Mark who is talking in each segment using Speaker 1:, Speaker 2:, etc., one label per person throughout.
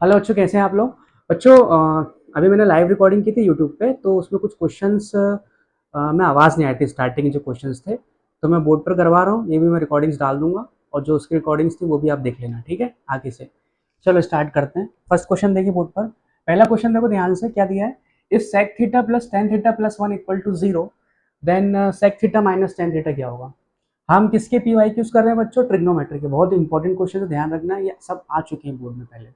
Speaker 1: Hello बच्चों, कैसे हैं आप लोग। बच्चों अभी मैंने लाइव रिकॉर्डिंग की थी यूट्यूब पे, तो उसमें कुछ क्वेश्चंस में आवाज़ नहीं आई थी। स्टार्टिंग जो क्वेश्चंस थे तो मैं बोर्ड पर करवा रहा हूँ, ये भी मैं रिकॉर्डिंग्स डाल दूंगा और जो उसकी रिकॉर्डिंग्स थी वो भी आप देख लेना, ठीक है आगे से। चलो स्टार्ट करते हैं। फर्स्ट क्वेश्चन देखिए बोर्ड पर। पहला क्वेश्चन देखो ध्यान से, क्या दिया है। If sec theta plus tan theta plus one equal to zero, then sec theta minus tan theta क्या होगा। हम किसके पी वाई क्यूज कर रहे हैं बच्चों, ट्रिग्नोमेट्री के। बहुत इंपॉर्टेंट क्वेश्चन है, ध्यान रखना, ये सब आ चुके हैं बोर्ड में पहले।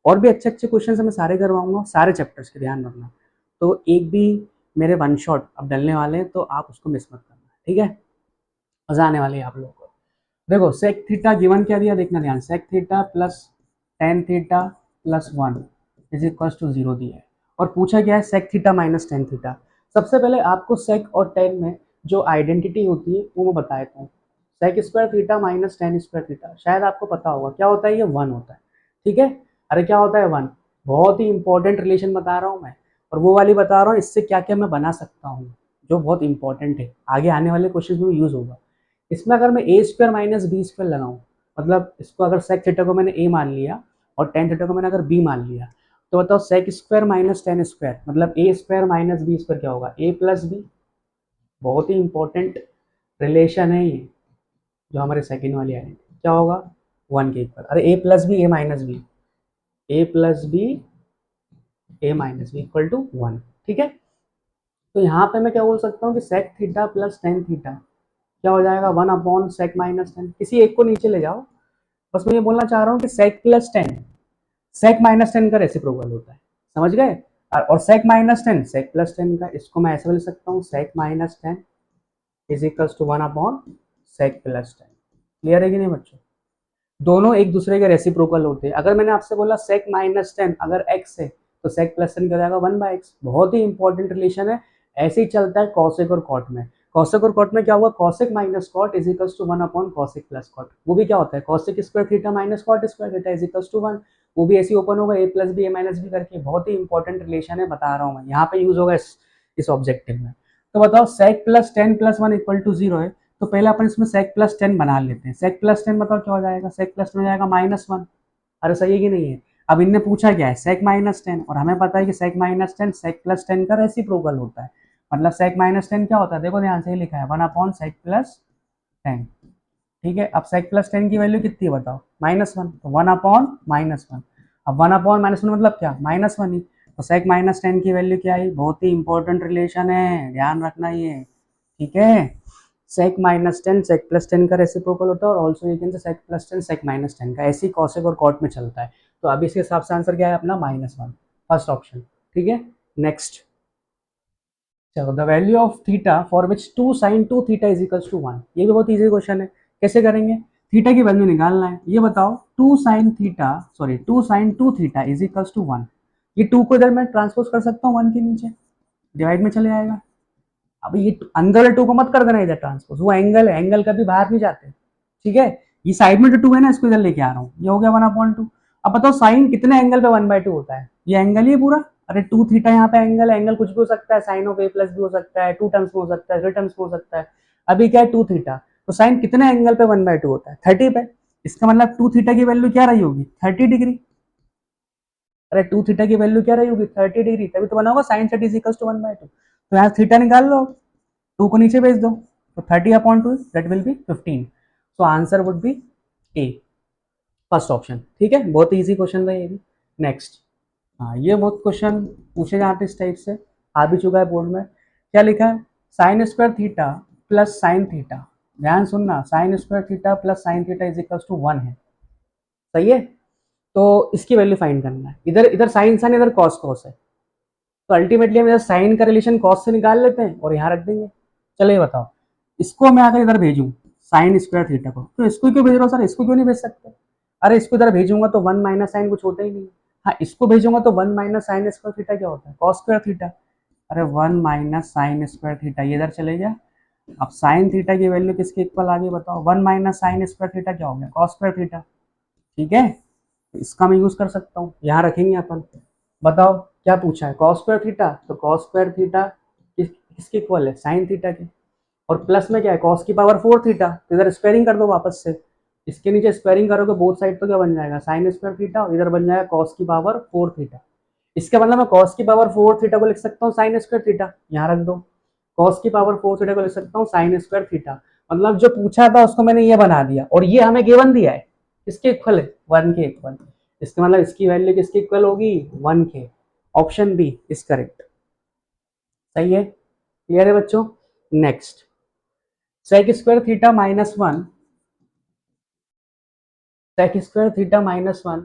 Speaker 1: और भी अच्छे अच्छे क्वेश्चन मैं सारे करवाऊंगा, सारे चैप्टर्स के, ध्यान रखना। तो एक भी मेरे वन शॉट अब डलने वाले हैं, तो आप उसको मिस मत करना, ठीक है। मजा आने वाली है आप लोगों को। देखो सेक थीटा गिवन क्या दिया, देखना ध्यान। Sec theta plus tan theta plus one is equal to zero दिया है। और पूछा गया है sec theta minus tan theta. सबसे पहले आपको सेक और टेन में जो आइडेंटिटी होती है वो मैं बता देता हूँ। Sec square theta minus tan square theta, शायद आपको पता होगा क्या होता है, ये वन होता है, ठीक है। अरे क्या होता है, वन। बहुत ही इंपॉर्टेंट रिलेशन बता रहा हूँ मैं, और वो वाली बता रहा हूँ इससे क्या क्या मैं बना सकता हूँ, जो बहुत इंपॉर्टेंट है, आगे आने वाले क्वेश्चन में यूज होगा। इसमें अगर मैं ए स्क्वायर माइनस बी स्क्वायर लगाऊं, मतलब इसको अगर सेक थीटा को मैंने ए मान लिया और टेन थीटा को मैंने अगर बी मान लिया, तो बताओ sec square minus tan square मतलब A square minus B square क्या होगा, ए प्लस बी। बहुत ही इंपॉर्टेंट रिलेशन है ये, जो हमारे सेकंड वाली है। क्या होगा, वन के इक्वल। अरे A plus B A minus B, A plus B A minus B equal to one, ठीक है। तो यहाँ पे मैं क्या बोल सकता हूँ कि sec theta plus tan theta क्या हो जाएगा, one upon sec minus tan. किसी एक को नीचे ले जाओ। बस मैं ये बोलना चाह रहा हूँ कि sec plus tan sec minus tan का रेसिप्रोकल होता है, समझ गए। और sec minus tan sec plus tan का, इसको मैं ऐसे बोल सकता हूँ sec minus tan is equals to one upon sec plus tan. Clear है कि नहीं बच्चों। दोनों एक दूसरे के रेसिप्रोकल होते हैं। अगर मैंने आपसे बोला सेक माइनस टेन अगर एक्स है, तो सेक प्लस टेन क्या जाएगा, वन बाई एक्स। बहुत ही इंपॉर्टेंट रिलेशन है। ऐसे ही चलता है कॉसेक और कॉट में। कॉसेक और कॉट में क्या हुआ, cosec minus cot is equals to one upon cosec plus cot. वो भी क्या होता है, cosec square theta minus cot square theta is equals to one. वो भी ऐसे ओपन होगा, A plus B A minus B करके। बहुत ही इंपॉर्टेंट रिलेशन है, बता रहा हूँ मैं, यहाँ पे यूज होगा इस ऑब्जेक्टिव में। तो बताओ sec plus tan plus one equal to zero है, तो पहले अपन इसमें सेक प्लस टेन बना लेते हैं। सेक प्लस टेन मतलब क्या हो जाएगा, सेक प्लस टेन हो जाएगा माइनस वन। अरे सही है कि नहीं है। अब इनने पूछा क्या है, सेक माइनस टेन, और हमें पता है कि sec minus tan sec plus tan का रेसिप्रोकल होता है। मतलब सेक माइनस टेन क्या होता है, देखो ध्यान से ही लिखा है, one upon sec plus tan, ठीक है। अब सेक प्लस टेन की वैल्यू कितनी है बताओ, माइनस वन, तो वन अपॉन माइनस वन। अब वन अपॉन माइनस वन मतलब क्या, माइनस वन ही। तो सेक माइनस टेन की वैल्यू क्या आई, बहुत ही इंपॉर्टेंट रिलेशन है, ध्यान रखना ये, ठीक है। Sec minus tan sec plus tan का रेसिप्रोकल होता है, और also you can say sec plus tan sec minus tan का। ऐसे ही कॉसेक और कॉट में चलता है। तो अभी इसके हिसाब से आंसर क्या है अपना, माइनस वन, फर्स्ट ऑप्शन, ठीक है। नेक्स्ट, चलो the value of theta for which two sine two theta is equals to one. ये भी बहुत इजी क्वेश्चन है। कैसे करेंगे, थीटा की वैल्यू निकालना है। ये बताओ two sine theta, sorry two sine two theta is equals to one. ये टू को इधर मैं ट्रांसपोज कर सकता हूँ वन के नीचे, डिवाइड में चले आएगा। अब ये अंदर वाले टू को मत कर देना इधर ट्रांसपोज, वो एंगल है, एंगल कभी बाहर नहीं जाते, ठीक है। ये साइड में जो टू है ना, इसको इधर लेके आ रहा हूँ, ये हो गया वन अपॉइंट टू। अब बताओ साइन कितने एंगल पे वन बाई टू होता है, ये एंगल ही है पूरा। अरे टू थीटा यहाँ पे एंगल, एंगल कुछ भी हो सकता है, साइन ऑफ ए प्लस भी हो सकता है, टू टर्म्स में हो सकता है, थ्री टर्म्स में हो सकता है। अभी क्या है, टू थीटा, तो साइन कितने एंगल पे वन बाई टू होता है, थर्टी पे। इसका मतलब टू थीटा की वैल्यू क्या रही होगी, थर्टी डिग्री। अरे टू थीटा की वैल्यू क्या रही होगी, थर्टी डिग्री, तभी तो बना होगा sine thirty is equal to one by two. तो यहाँ थीटा निकाल लो, टू को नीचे भेज दो, तो thirty upon two that will be fifteen. So answer would be A, first option, ठीक है। बहुत इजी क्वेश्चन था ये भी। नेक्स्ट, हाँ ये बहुत क्वेश्चन पूछे जाते इस टाइप से, आ भी चुका है बोर्ड में। क्या लिखा है, sine square theta plus sine theta, ध्यान सुनना, sine square theta plus sine theta is equal to one है, सही है। तो इसकी वैल्यू फाइंड करना है। इधर इधर साइन साइन, इधर कॉस कॉस है, तो अल्टीमेटली हम इधर साइन का रिलेशन कॉस से निकाल लेते हैं और यहाँ रख देंगे। चलो ये बताओ, इसको मैं अगर इधर भेजूँ साइन स्क्वायर थीटा को, तो इसको क्यों भेज रहा हूँ सर, इसको क्यों नहीं भेज सकते। अरे इसको इधर भेजूंगा तो वन माइनस साइन कुछ होता ही नहीं। हाँ इसको भेजूंगा तो one minus sign square theta क्या होता है, कॉस स्क्वायर थीटा। अरे one minus sign square theta, ये इधर चले गया। अब साइन थीटा की वैल्यू किसके इक्वल आ गई बताओ, one minus sign square theta क्या हो गया, कॉस स्क्वायर थीटा, ठीक है। तो इसका मैं यूज कर सकता हूँ, यहाँ रखेंगे अपन। बताओ क्या पूछा है, कॉस स्क्वायर थीटा, तो कॉस स्क्वायर थीटा किसके इक्वल है, साइन थीटा के। और प्लस में क्या है, कॉस की पावर फोर थीटा, तो इधर स्क्वायरिंग कर दो वापस से, इसके नीचे स्क्वायरिंग करोगे बोथ साइड तो क्या बन जाएगा, साइन स्क्वायर थीटा, और इधर बन जाएगा कॉस की पावर 4 थीटा। इसका मतलब मैं कॉस की पावर 4 थीटा को लिख सकता हूँ साइन स्क्वायर थीटा, यहाँ रख दो। कॉस की पावर 4 थीटा को लिख सकता हूँ साइन स्क्वायर थीटा। मतलब जो पूछा था उसको मैंने ये बना दिया, और ये हमें गिवन दिया है, किसके इक्वल है, 1 के इक्वल। इसका मतलब इसकी वैल्यू किसके इक्वल होगी, 1 के। Option B is correct. सही है, क्लियर है बच्चों। Next, sec square theta minus 1, sec square theta minus 1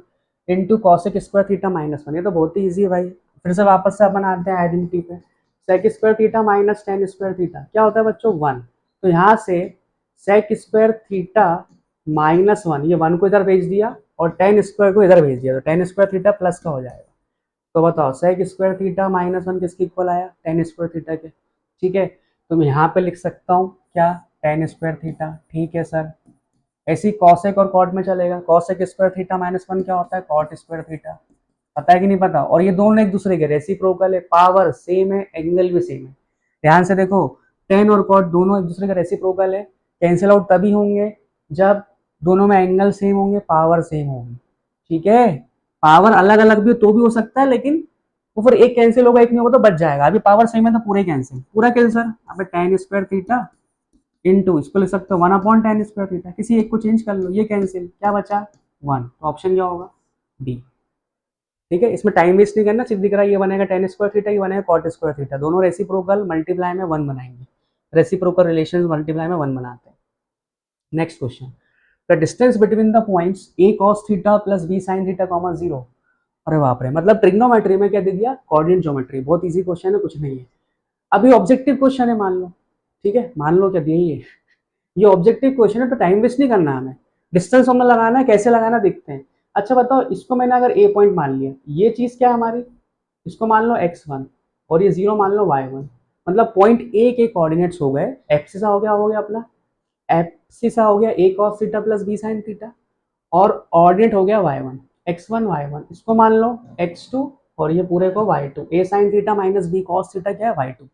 Speaker 1: into cosec square theta minus 1। ये तो बहुत ही ईजी है भाई। फिर से वापस से अपन आते हैं आइडेंटिटी पे। Sec square theta minus tan square theta क्या होता है बच्चों, 1। तो यहाँ से सेक स्क्वायर थीटा माइनस 1, ये 1 को इधर भेज दिया और टेन स्क्वायर को इधर भेज दिया, तो टेन स्क्वायर थीटा प्लस का हो जाएगा। तो बताओ सेक स्क्वायर थीटा माइनस 1 किसके इक्वल आया, टेन स्क्वायर थीटा के। ठीक है, तो मैं यहाँ पे लिख सकता हूँ क्या, टेन स्क्वायर थीटा। ठीक है सर। ऐसी कॉसेक और कॉट में चलेगा, कॉसेक स्क्वायर थीटा माइनस 1 क्या होता है, कॉट स्क्वायर थीटा। पता है कि नहीं पता। और ये दोनों एक दूसरे के रेसिप्रोकल है, पावर सेम है, एंगल भी सेम है। ध्यान से देखो, टेन और कॉट दोनों एक दूसरे का रेसिप्रोकल है। कैंसिल आउट तभी होंगे जब दोनों में एंगल सेम होंगे, पावर सेम होगी। ठीक है, पावर अलग अलग भी तो भी हो सकता है, लेकिन वो फिर एक कैंसिल होगा एक नहीं होगा तो बच जाएगा। अभी पावर सेम है तो पूरे कैंसिल, पूरा कैंसिल। अब टेन स्क्वायर थीटा इंटू, इसको लिख सकते हो 1/10 स्क्वायर थीटा, किसी एक को चेंज कर लो, ये कैंसिल, क्या बचा 1। तो ऑप्शन क्या होगा, डी। ठीक है, इसमें टाइम वेस्ट नहीं करना, सिर्फ दिख रहा है ये बनेगा टेन स्क्वायर थीटा, ये बनेगा कॉट स्क्वायर थीटा, दोनों रेसिप्रोकल मल्टीप्लाई में 1 बनाएंगे। रेसिप्रोकल रिलेशन मल्टीप्लाई में 1 बनाते हैं। Next question, the distance between the points A cos theta plus B sine theta comma 0। अरे बाप रे, मतलब ट्रिग्नोमेट्री में क्या दे दिया, कोऑर्डिनेट ज्योमेट्री। बहुत इजी क्वेश्चन है, कुछ नहीं है। अभी ऑब्जेक्टिव क्वेश्चन है, मान लो। ठीक है, मान लो क्या दिया ये ऑब्जेक्टिव क्वेश्चन है, तो टाइम वेस्ट नहीं करना हमें। डिस्टेंस हमें लगाना है, कैसे लगाना देखते हैं। अच्छा बताओ, इसको मैंने अगर ए पॉइंट मान लिया, ये चीज क्या है हमारी, इसको मान लो x1 और ये 0 मान लो y1। मतलब पॉइंट ए के कोऑर्डिनेट्स हो गए, एप्सिसा हो गया अपना, एप्सिसा हो गया a cos theta plus b sin theta, और ऑर्डिनेट हो गया y1, x1 y1। इसको मान लो x2 और ये पूरे को y2। a sin theta minus b cos theta क्या है, y2।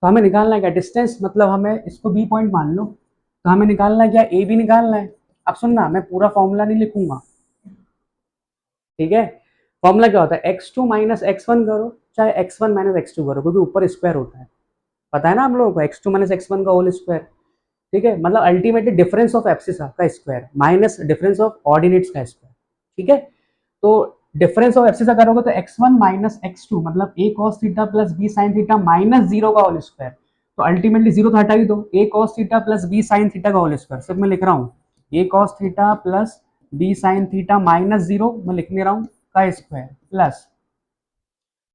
Speaker 1: तो हमें निकालना है क्या डिस्टेंस, मतलब हमें इसको बी पॉइंट मान लो, तो हमें निकालना है क्या, ए भी निकालना है। अब सुनना, मैं पूरा फॉर्मूला नहीं लिखूंगा। ठीक है, फॉर्मूला क्या होता है, x2 माइनस x1 करो, चाहे x1 माइनस x2 करो, क्योंकि ऊपर स्क्वायर होता है। पता है ना हम लोगों को, x2 माइनस x1 का होल स्क्वायर। ठीक है, मतलब अल्टीमेटली डिफरेंस ऑफ एब्सिसा का square minus difference of ordinates का स्क्वायर। ठीक है, तो डिफरेंस ऑफ एब्सिसा करोगे तो x1 माइनस x2 मतलब a cos theta plus b sin theta minus 0 का होल स्क्वायर। तो अल्टीमेटली 0 तो हटा ही दो, a cos theta plus b sin theta का होल स्क्वायर। सिर्फ मैं लिख रहा हूँ a cos theta plus b sin theta minus 0, मैं लिख नहीं रहा हूँ, का square plus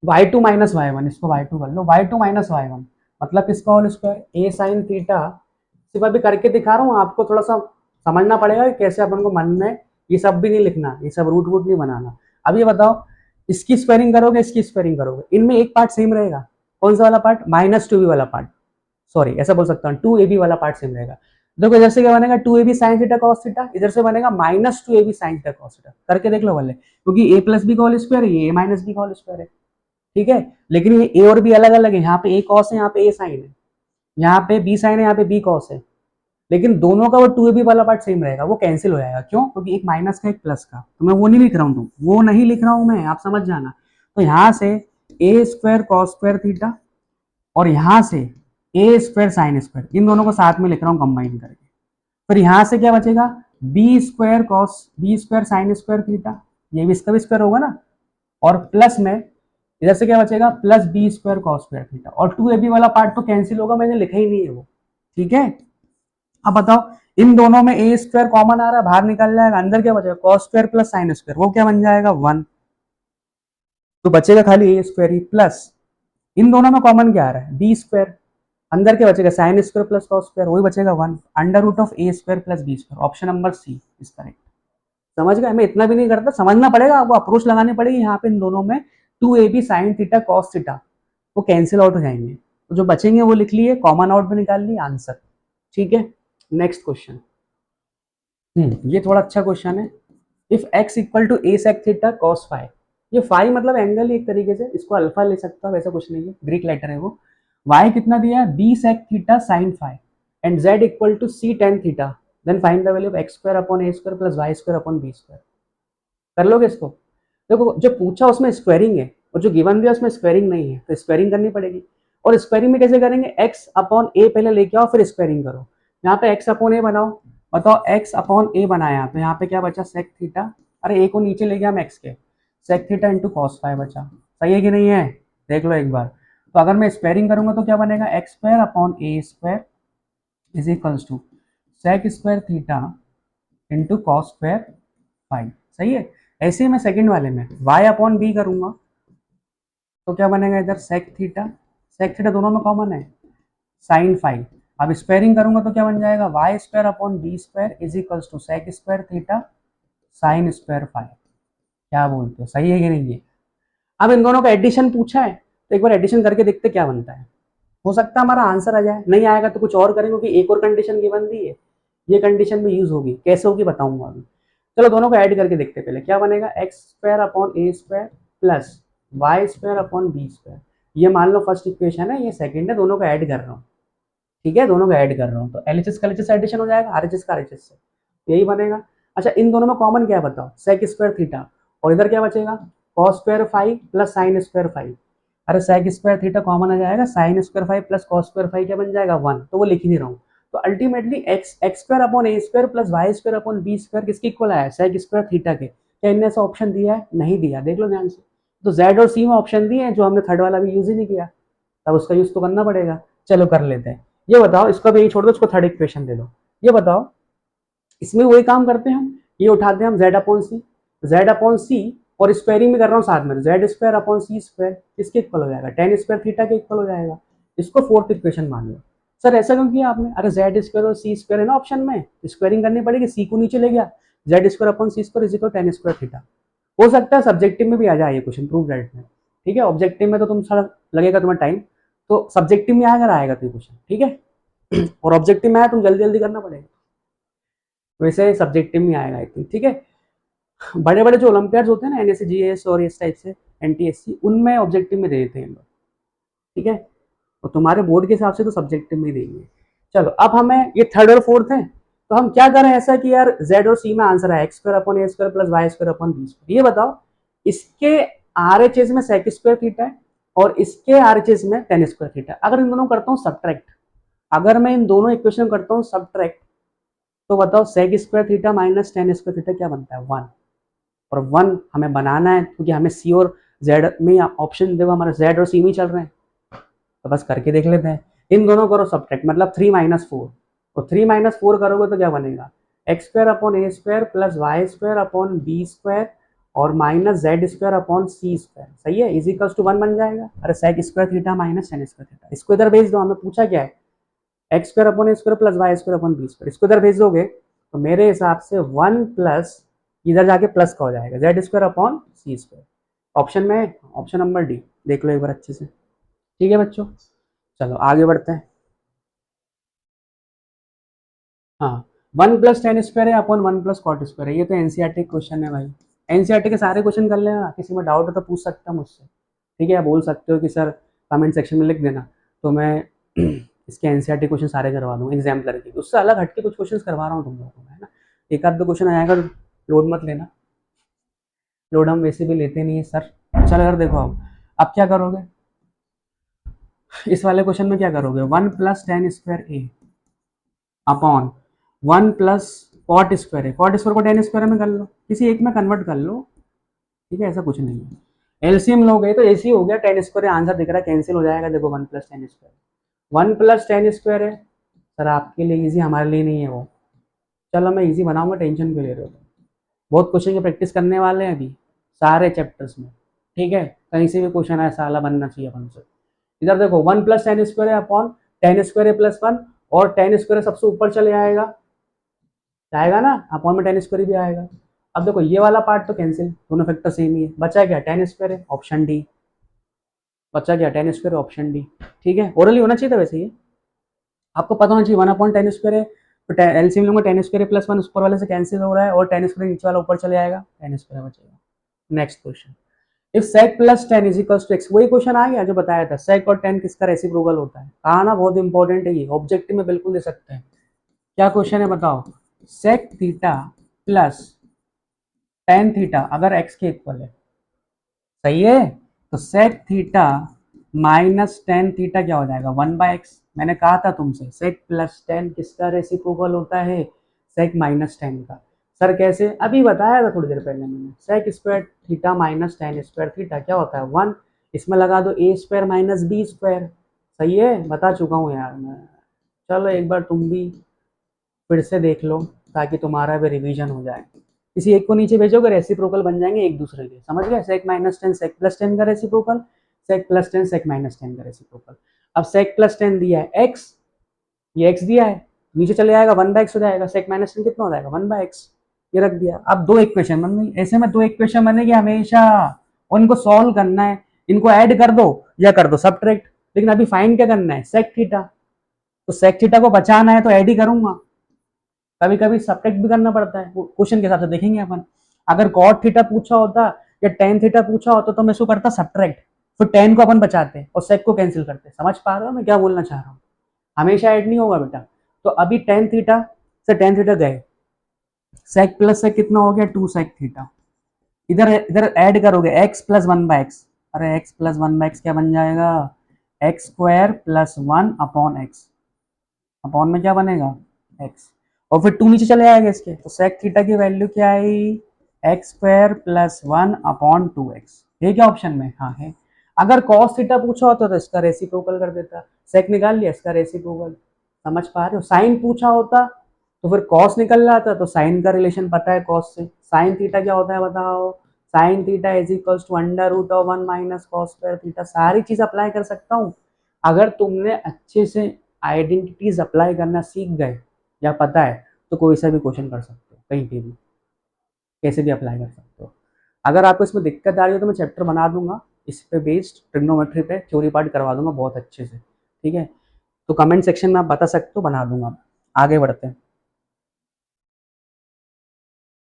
Speaker 1: y2 minus y1, इसको y2 कर लो, y2 माइनस y1 मतलब इसका whole square. a sin theta सिर्फ अभी करके दिखा रहा हूँ, आपको थोड़ा सा समझना पड़ेगा कि कैसे अपन को मन में, ये सब भी नहीं लिखना, ये सब रूट वूट नहीं बनाना। अब ये बताओ, इसकी स्क्वायरिंग करोगे इसकी स्क्वायरिंग करोगे, इनमें एक पार्ट सेम रहेगा। कौन सा वाला पार्ट, माइनस टू बी वाला पार्ट, सॉरी ऐसा बोल सकता हूँ, टू ए बी वाला पार्ट सेम रहेगा। देखो इधर से क्या बनेगा, two A B sine theta cos theta, इधर से बनेगा minus two A B sine theta cos theta. करके देख लो वाले, क्योंकि ए प्लस बी का होल स्क्वायर है, ये ए माइनस बी का होल स्क्वायर है। ठीक है, लेकिन ये ए और बी अलग अलग है, यहाँ पे ए कॉस है, यहाँ पे ए साइन है, यहाँ पे बी साइन है, यहाँ पे बी कॉस है। लेकिन दोनों का वो टू ए बी वाला पार्ट सेम रहेगा, वो कैंसिल हो जाएगा। क्यों, क्योंकि एक माइनस का एक प्लस का, तो मैं वो नहीं लिख रहा हूँ, वो नहीं लिख रहा हूँ मैं, आप समझ जाना। तो यहाँ से ए स्क्वायर कॉस स्क्वायर थीटा और यहाँ से ए स्क्वायर साइन स्क्वायर, इन दोनों को साथ में लिख रहा हूँ कंबाइन करके। फिर यहाँ से क्या बचेगा, B square cos B square sine square theta, ये भी इसका भी स्क्वायर होगा ना, और प्लस में इधर से क्या बचेगा, plus B square cos square theta. और टू ए बी वाला पार्ट तो कैंसिल होगा, मैंने लिखा ही नहीं है वो। ठीक है, अब बताओ, इन दोनों में ए स्क्वायर कॉमन आ रहा है, बाहर निकल जाएगा, अंदर क्या बचेगा, cos square plus sine square, वो क्या बन जाएगा 1। तो बचेगा खाली ए स्क्वायर ही, प्लस इन दोनों में कॉमन क्या आ रहा है, बी स्क्वायर, अंदर क्या बचेगा, sine square plus cos square, वही बचेगा 1, under root of A square plus B square. Option number C is correct. समझ गए, मैं इतना भी नहीं करता, समझना पड़ेगा आपको, अप्रोच लगानी पड़ेगी यहाँ पे। इन दोनों में two A B sine theta cos theta वो कैंसिल आउट हो जाएंगे, तो जो बचेंगे वो लिख लिए, कॉमन आउट में निकाल लिए आंसर। ठीक है, नेक्स्ट क्वेश्चन। ये थोड़ा अच्छा क्वेश्चन है। If x equal to A sec theta cos phi, ये फाई मतलब एंगल ही एक तरीके से, इसको अल्फा ले सकता हूँ, वैसा कुछ नहीं है, ग्रीक लेटर है वो। y कितना दिया है, B sec theta sine phi, and z equal to C tan theta. Then find the value of X square upon A square plus Y square upon B square. कर लोगे इसको? देखो जो पूछा उसमें स्क्वायरिंग है और जो गिवन दिया उसमें स्क्वायरिंग नहीं है, तो स्क्वायरिंग करनी पड़ेगी। और स्क्वायरिंग में कैसे करेंगे? एक्स अपॉन ए पहले लेके आओ फिर स्क्वायरिंग करो। यहाँ पे एक्स अपॉन ए बनाओ, बताओ एक्स अपॉन ए बनाया तो यहाँ पे क्या बचा? सेक थीटा, अरे ए को नीचे ले गया हम एक्स के, sec theta into cos phi बचा। सही है कि नहीं है? देख लो एक बार। तो अगर मैं स्क्वायरिंग करूंगा तो क्या बनेगा? X square upon A square is equals to sec square theta into cos square phi. सही है। ऐसे ही मैं सेकंड वाले में y अपॉन बी करूंगा तो क्या बनेगा? इधर सेक थीटा दोनों में कॉमन है, साइन फाई। अब स्क्वायरिंग करूंगा तो क्या बन जाएगा? Y square upon B square is equals to sec square theta sine square phi. क्या बोलते हो, सही है कि नहीं है? अब इन दोनों का एडिशन पूछा है तो एक बार एडिशन करके देखते क्या बनता है। हो सकता है हमारा आंसर आ जाए, नहीं आएगा तो कुछ और करेंगे क्योंकि एक और कंडीशन गिवन दी है, ये कंडीशन भी यूज होगी, कैसे होगी बताऊंगा अभी। चलो दोनों को ऐड करके देखते पहले क्या बनेगा? X square upon A square plus Y square upon B square. ये मान लो फर्स्ट इक्वेशन है, ये सेकंड है, दोनों को ऐड कर रहा हूँ। ठीक है, दोनों को ऐड कर रहा हूँ तो एलएचएस का एलएचएस एडिशन हो जाएगा, आरएचएस का आरएचएस से, यही बनेगा। अच्छा इन दोनों में कॉमन क्या है बताओ? सेक स्क्वायर थीटा, और इधर क्या बचेगा? Cos square phi plus sine square phi. अरे सेक स्क्वायर थीटा कॉमन आ जाएगा, sine square phi plus cos square phi क्या बन जाएगा? 1, तो वो लिख ही नहीं रहा हूँ। तो ultimately X X square upon A square plus Y square upon B square किसके इक्वल आया? सेक स्क्वायर थीटा के। क्या इनने ऐसा ऑप्शन दिया है? नहीं दिया, देख लो ध्यान से। तो जेड और सी में ऑप्शन दिए हैं जो हमने थर्ड वाला भी यूज ही नहीं किया, तब उसका यूज तो करना पड़ेगा। चलो कर लेते हैं। ये बताओ, इसको भी यही छोड़ दो, इसको थर्ड इक्वेशन दे दो। ये बताओ, इसमें वही काम करते हैं हम, ये उठाते हैं हम जेड अपॉन सी और स्क्वायरिंग में कर रहा हूँ साथ में, Z square upon C square किसके इक्वल हो जाएगा? टेन स्क्वायर थीटा के इक्वल हो जाएगा। इसको फोर्थ इक्वेशन मान लो। सर ऐसा क्यों किया आपने? अरे जेड स्क्वायर और सी स्क्वायर है ना ऑप्शन में, स्क्वायरिंग करनी पड़ेगी, सी को नीचे ले गया, Z square upon C square is equal tan square theta. हो सकता है सब्जेक्टिव में भी आ जाए ये क्वेश्चन, प्रूव दैट में। ठीक है, ऑब्जेक्टिव में तो तुम थोड़ा लगेगा तुम्हें टाइम, तो सब्जेक्टिव में अगर आएगा तो क्वेश्चन, ठीक है। और ऑब्जेक्टिव में आया तुम जल्दी जल्दी करना पड़ेगा, वैसे सब्जेक्टिव में आएगा आई थिंक। ठीक है, बड़े बड़े जो ओलंपियाड्स होते हैं ना, एनएससी जीएस और इस टाइप से एनटीएससी, उनमें ऑब्जेक्टिव में दे देते हैं लोग। ठीक है, और तुम्हारे बोर्ड के हिसाब से तो सब्जेक्टिव में देंगे। चलो अब हमें ये थर्ड और फोर्थ है, तो हम क्या करें ऐसा कि यार जेड और सी में आंसर है X square upon A square plus Y square upon B square. ये बताओ, इसके आरएचएस में सेक स्क्वायर थीटा है और इसके आरएचएस में टेन स्क्वायर थीटा। अगर इन दोनों करता हूँ सब्ट्रैक्ट, अगर मैं इन दोनों इक्वेशन करता हूँ सब्ट्रैक्ट, तो बताओ sec square theta minus tan square theta क्या बनता है? 1। और 1 हमें बनाना है क्योंकि हमें सी और जेड में ऑप्शन देखो हमारे जेड और सी में चल रहे हैं, तो बस करके देख लेते हैं। इन दोनों करो सब्ट्रैक्ट, मतलब 3 माइनस 4, तो 3 माइनस 4 करोगे तो क्या बनेगा? X square upon A square plus Y square upon B square और minus Z square upon C square. सही है, इज इक्वल्स टू 1 बन जाएगा। अरे sec square theta minus tan square theta, इसको इधर भेज दो, हमें पूछा क्या है? X square upon A square plus Y square upon B square, इसको इधर भेज दोगे तो मेरे हिसाब से 1 प्लस इधर जाके प्लस का हो जाएगा Z square upon C square. Option में ऑप्शन नंबर डी, देख लो एक बार अच्छे से। ठीक है बच्चों, चलो आगे बढ़ते हैं। हाँ, 1 प्लस टेन स्क्वायर है अपॉन 1 प्लस कॉट स्क्वायर है, ये तो एनसीईआरटी क्वेश्चन है भाई। एनसीईआरटी के सारे क्वेश्चन कर लेना, किसी में डाउट है तो पूछ सकता है मुझसे। ठीक है, आप बोल सकते हो कि सर कमेंट सेक्शन में लिख देना, तो मैं इसके एनसीईआरटी क्वेश्चन सारे करवा दूंगा एग्जाम्पलर के, उससे अलग हटके कुछ क्वेश्चन करवा रहा हूँ तुम लोगों को, है ना। एक आध दो क्वेश्चन आएगा तो लोड मत लेना, लोड हम वैसे भी लेते नहीं है सर। चल अगर देखो अब क्या करोगे इस वाले क्वेश्चन में? क्या करोगे? 1 प्लस टेन स्क्वायर ए अपॉन 1 प्लस कॉट स्क्वायर है, कॉट स्क्वायर को टेन स्क्वायर में कर लो, किसी एक में कन्वर्ट कर लो। ठीक है, ऐसा कुछ नहीं है। एलसीएम लोगे तो ऐसे ही हो गया, टेन स्क्वायर आंसर दिख रहा है, कैंसिल हो जाएगा। देखो 1 plus ten square, 1 plus ten square है सर, आपके लिए इजी, हमारे लिए नहीं है वो। चलो मैं इजी बनाऊंगा, टेंशन क्यों ले रहे हो? बहुत क्वेश्चन की प्रैक्टिस करने वाले हैं अभी सारे चैप्टर्स में। ठीक है, कहीं से भी क्वेश्चन आया साला बनना चाहिए अपन से। इधर देखो 1 प्लस टेन स्क्वायर है अपॉन टेन स्क्वायर है प्लस 1, और टेन स्क्वायर सबसे ऊपर चले आएगा, जाएगा ना, अपॉन में टेन स्क्वायर भी आएगा। अब देखो ये वाला पार्ट तो कैंसिल, दोनों फैक्टर सेम ही है, बचा क्या? टेन स्क्वायर है, ऑप्शन डी बचा क्या? Ten square option D. ठीक है, ओरली होना चाहिए था वैसे ये, आपको पता होना चाहिए 1 अपॉन टेन स्क्वायर है, तो एलसीएम लूंगा, टेन स्क्वायर प्लस 1 ऊपर वाले से कैंसिल हो रहा है, और टेन स्क्वायर नीचे वाला ऊपर चले आएगा, टेन स्क्वायर बचेगा। Next question, if sec plus tan is equal to X, वही क्वेश्चन आ गया जो बताया था, sec और टेन किसका रेसिप्रोकल होता है, कहा ना, बहुत इंपॉर्टेंट है ये, ऑब्जेक्टिव में बिल्कुल दे सकते हैं। क्या क्वेश्चन है बताओ? Sec theta plus tan theta अगर एक्स के इक्वल है, सही है, तो sec theta minus tan theta क्या हो जाएगा, 1/x। मैंने कहा था तुमसे सेक प्लस टेन किसका रेसिप्रोकल होता है, सेक माइनस टेन का। सर कैसे, अभी बताया था थोड़ी देर पहले मैंने, sec square theta minus tan square theta क्या होता है 1, इसमें लगा दो A square minus B square. सही है, बता चुका हूँ यार मैं। चलो एक बार तुम भी फिर से देख लो ताकि तुम्हारा भी रिवीजन हो जाए। किसी एक को नीचे भेजोगे रेसिप्रोकल बन जाएंगे एक दूसरे के, समझ गए, sec minus tan sec plus tan का reciprocal, sec plus tan sec minus tan का रेसिप्रोकल। अब सेक प्लस टेन दिया है एक्स, ये एक्स दिया है, नीचे चले जाएगा 1/x हो जाएगा, सेक माइनस टेन कितना हो जाएगा 1/x, ये रख दिया। अब दो इक्वेशन बन गई, ऐसे में दो इक्वेशन बनेगी हमेशा, उनको सॉल्व करना है, इनको ऐड कर दो या कर दो सब्ट्रैक्ट, लेकिन अभी फाइंड क्या करना है, सेक थीटा, तो सेक थीटा को बचाना है तो ऐड ही करूंगा, कभी कभी सब्ट्रैक्ट भी करना पड़ता है, क्वेश्चन के हिसाब से देखेंगे अपन। अगर कॉट थीटा पूछा होता या टेन थीटा पूछा होता तो मैं इसको करता सब्ट्रैक्ट, फिर टेन को अपन बचाते और सेक को कैंसिल करते। समझ पा रहे हो मैं क्या बोलना चाह रहा हूँ, हमेशा ऐड नहीं होगा बेटा। तो अभी टेन थीटा से टेन थीटा गए, सेक प्लस सेक कितना हो गया 2 सेक थीटा, इधर इधर ऐड करोगे एक्स प्लस 1/x, अरे एक्स प्लस 1/x क्या बन जाएगा, x square plus 1/x, upon में क्या बनेगा एक्स, और फिर टू नीचे चले आएगा इसके, तो सेक थीटा की वैल्यू क्या आई, एक्स स्क्वायर प्लस 1/2x, ये क्या ऑप्शन में, हाँ है। अगर कॉस थीटा पूछा होता तो इसका रेसिप्रोकल कर देता, सेक निकाल लिया इसका रेसिप्रोकल, समझ पा रहे हो। साइन पूछा होता तो फिर कॉस निकल जाता, तो साइन का रिलेशन पता है कॉस से, साइन थीटा क्या होता है बताओ, sine theta is equals to √1 minus cos square theta, सारी चीज अप्लाई कर सकता हूँ। अगर तुमने अच्छे से आइडेंटिटीज अप्लाई करना सीख गए या पता है तो कोई सा भी क्वेश्चन कर सकते हो, कहीं पे भी कैसे भी अप्लाई कर सकते हो। अगर आपको इसमें दिक्कत आ रही हो तो मैं चैप्टर बना दूंगा इस पे बेस्ड, ट्रिग्नोमेट्री पे थ्योरी पार्ट करवा दूंगा बहुत अच्छे से, ठीक है। तो कमेंट सेक्शन में आप बता सकते हो, बना दूंगा। आगे बढ़ते हैं,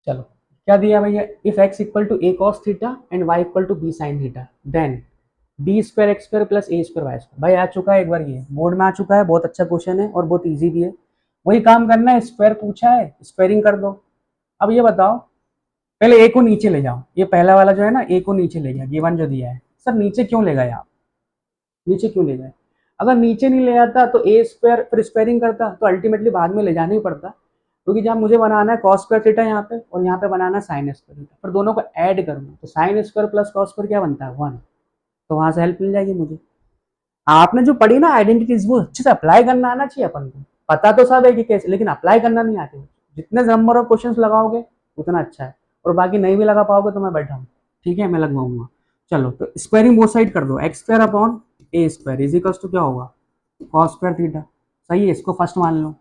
Speaker 1: चलो क्या दिया भैया, if x equal to A cos theta and y equal to B sine theta then B square X square plus A square Y square. भाई आ चुका है एक बार, ये बोर्ड में आ चुका है, बहुत अच्छा क्वेश्चन है और बहुत ईजी भी है। वही काम करना है, स्क्वायर पूछा है स्क्वायरिंग कर दो। अब ये बताओ, पहले ए को नीचे ले जाओ, ये पहला वाला जो है ना ए को नीचे ले गया, गिवन जो दिया है, सर नीचे क्यों ले गए आप, नीचे क्यों ले गए, अगर नीचे नहीं ले आता तो ए स्क्वायर फिर स्क्वायरिंग करता तो अल्टीमेटली बाद में ले जाना ही पड़ता, क्योंकि जब मुझे बनाना है कॉस स्क्वायर थीटा यहाँ पे और यहाँ पे बनाना है साइन स्क्वायर थीटा, फिर दोनों को ऐड करूंगा तो sine square plus cos square क्या बनता है 1, तो वहां से हेल्प मिल जाएगी मुझे। आपने जो पढ़ी ना आइडेंटिटीज वो अच्छे से अप्लाई करना आना चाहिए अपन को, पता तो सब है कि कैसे, लेकिन अप्लाई करना नहीं आते। जितने नंबर ऑफ क्वेश्चंस लगाओगे उतना अच्छा है, और बाकी नहीं भी लगा पाओगे तो मैं बैठा हूँ, ठीक है, मैं लगवाऊंगा। चलो तो स्क्वायरिंग बोथ साइड कर दो, X square upon A square is equals to क्या होगा कॉस स्क्वायर थीटा, सही है, इसको फर्स्ट मान लो,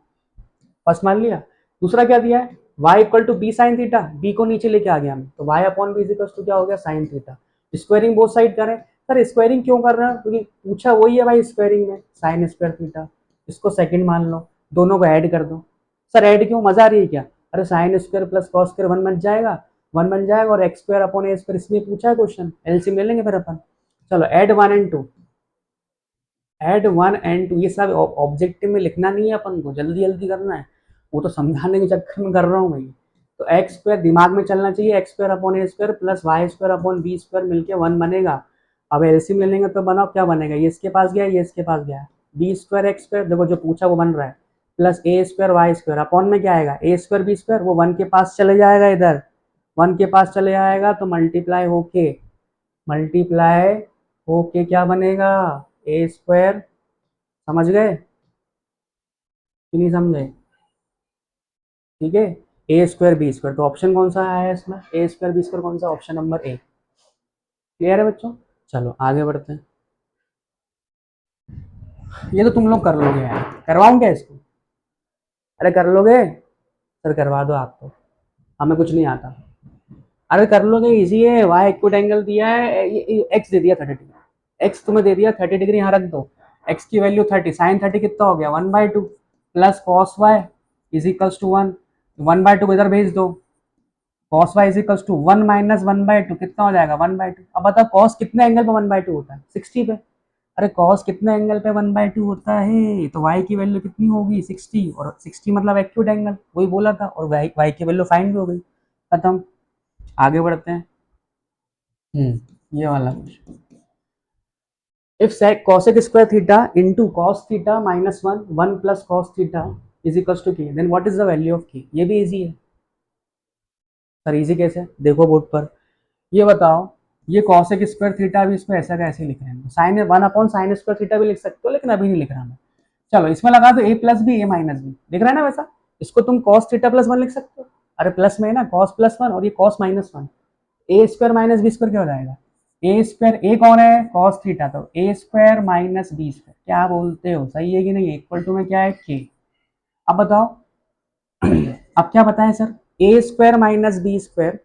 Speaker 1: फर्स्ट मान लिया। दूसरा क्या दिया है, y equal to B sine theta, B को नीचे लेके आ गया मैं, तो y upon B is equal to क्या हो गया sine theta. Squaring both side करें, सर स्क्वायरिंग क्यों कर रहे हैं, क्योंकि पूछा वही है भाई स्क्वायरिंग में, साइन स्क्वायर थीटा, इसको सेकंड मान लो, दोनों को ऐड कर दो। सर ऐड क्यों, मजा आ रही है क्या, अरे sine square plus cos square 1 बन जाएगा, 1 बन जाएगा, और x square upon A square इसमें पूछा है क्वेश्चन, एलसीएम ले लेंगे फिर अपन। चलो ऐड 1 एंड 2, ऐड 1 एंड 2, ये सब ऑब्जेक्टिव में लिखना नहीं है अपन को, जल्दी जल्दी करना है, वो तो समझाने के चक्कर में कर रहा हूँ भाई। तो एक्स स्क्वायर दिमाग में चलना चाहिए, X square upon A square plus Y square upon B square मिलकर 1 बनेगा। अब एलसीएम ले लेंगे तो बनाओ क्या बनेगा, ये इसके पास गया, ये इसके पास गया, बी स्क्वायर एक्स स्क्वायर देखो जो पूछा वो बन रहा है, plus A square Y square upon में क्या आएगा ए स्क्वायर बी स्क्वायर, वो 1 के पास चले जाएगा, इधर 1 के पास चले जाएगा तो मल्टीप्लाई होके क्या बनेगा ए स्क्वायर, समझ गए कि नहीं समझे, ठीक है, ए स्क्वायर बी स्क्वायर, तो ऑप्शन कौन सा आया है इसमें, ए स्क्वायर बी स्क्वायर कौन सा, ऑप्शन नंबर ए। क्लियर है बच्चों, चलो आगे बढ़ते हैं। ये तो तुम लोग कर लोगे यार, करवाऊं क्या इसको, अरे कर लोगे, सर करवा दो आप तो, हमें कुछ नहीं आता, अरे कर लोगे, इजी है, वाई इक्वल एंगल दिया है, एक्स दे दिया 30 डिग्री, एक्स तुम्हें दे दिया 30 डिग्री, यहाँ रख दो, एक्स की वैल्यू 30, साइन 30 कितना हो गया 1/2 plus cos Y is equals to 1, 1/2 इधर भेज दो, cos Y is equals to 1 minus 1/2 कितना हो जाएगा 1/2। अब बताओ कॉस कितने एंगल पे 1/2 होता है 60 पे, अरे कॉस कितने एंगल पे 1/2 होता है, तो वाई की वैल्यू कितनी होगी 60, और 60 मतलब एक्यूट एंगल, वही बोला था, और वाई की वैल्यू फाइंड भी हो गई, खत्म। आगे बढ़ते हैं। ये वाला question, if sec cosec square theta into cos theta minus 1 plus cos theta is equals to k, then what is the value of k? ये भी इजी है सर। इजी कैसे, देखो बोर्ड पर, ये बताओ, ये cosec स्क्वायर थीटा भी इसमें ऐसा का ऐसे लिख रहे हैं, साइन 1/sin स्क्वायर थीटा भी लिख सकते हो, लेकिन अभी नहीं लिख रहा मैं। चलो इसमें लगा दो a plus B, a minus B, दिख रहा है ना वैसा। इसको तुम cos थीटा प्लस 1 लिख सकते हो, अरे प्लस में है ना, cos प्लस 1 और ये cos माइनस 1, ए स्क्वायर माइनस बी स्क्वायर क्या हो जाएगा, ए स्क्वायर, ए कौन है कॉस थीटा, तो A square minus B square, क्या बोलते हो, सही है कि नहीं, इक्वल टू में क्या है के। अब बताओ अब क्या बताएं सर, ए स्क्वायर माइनस बी स्क्वायर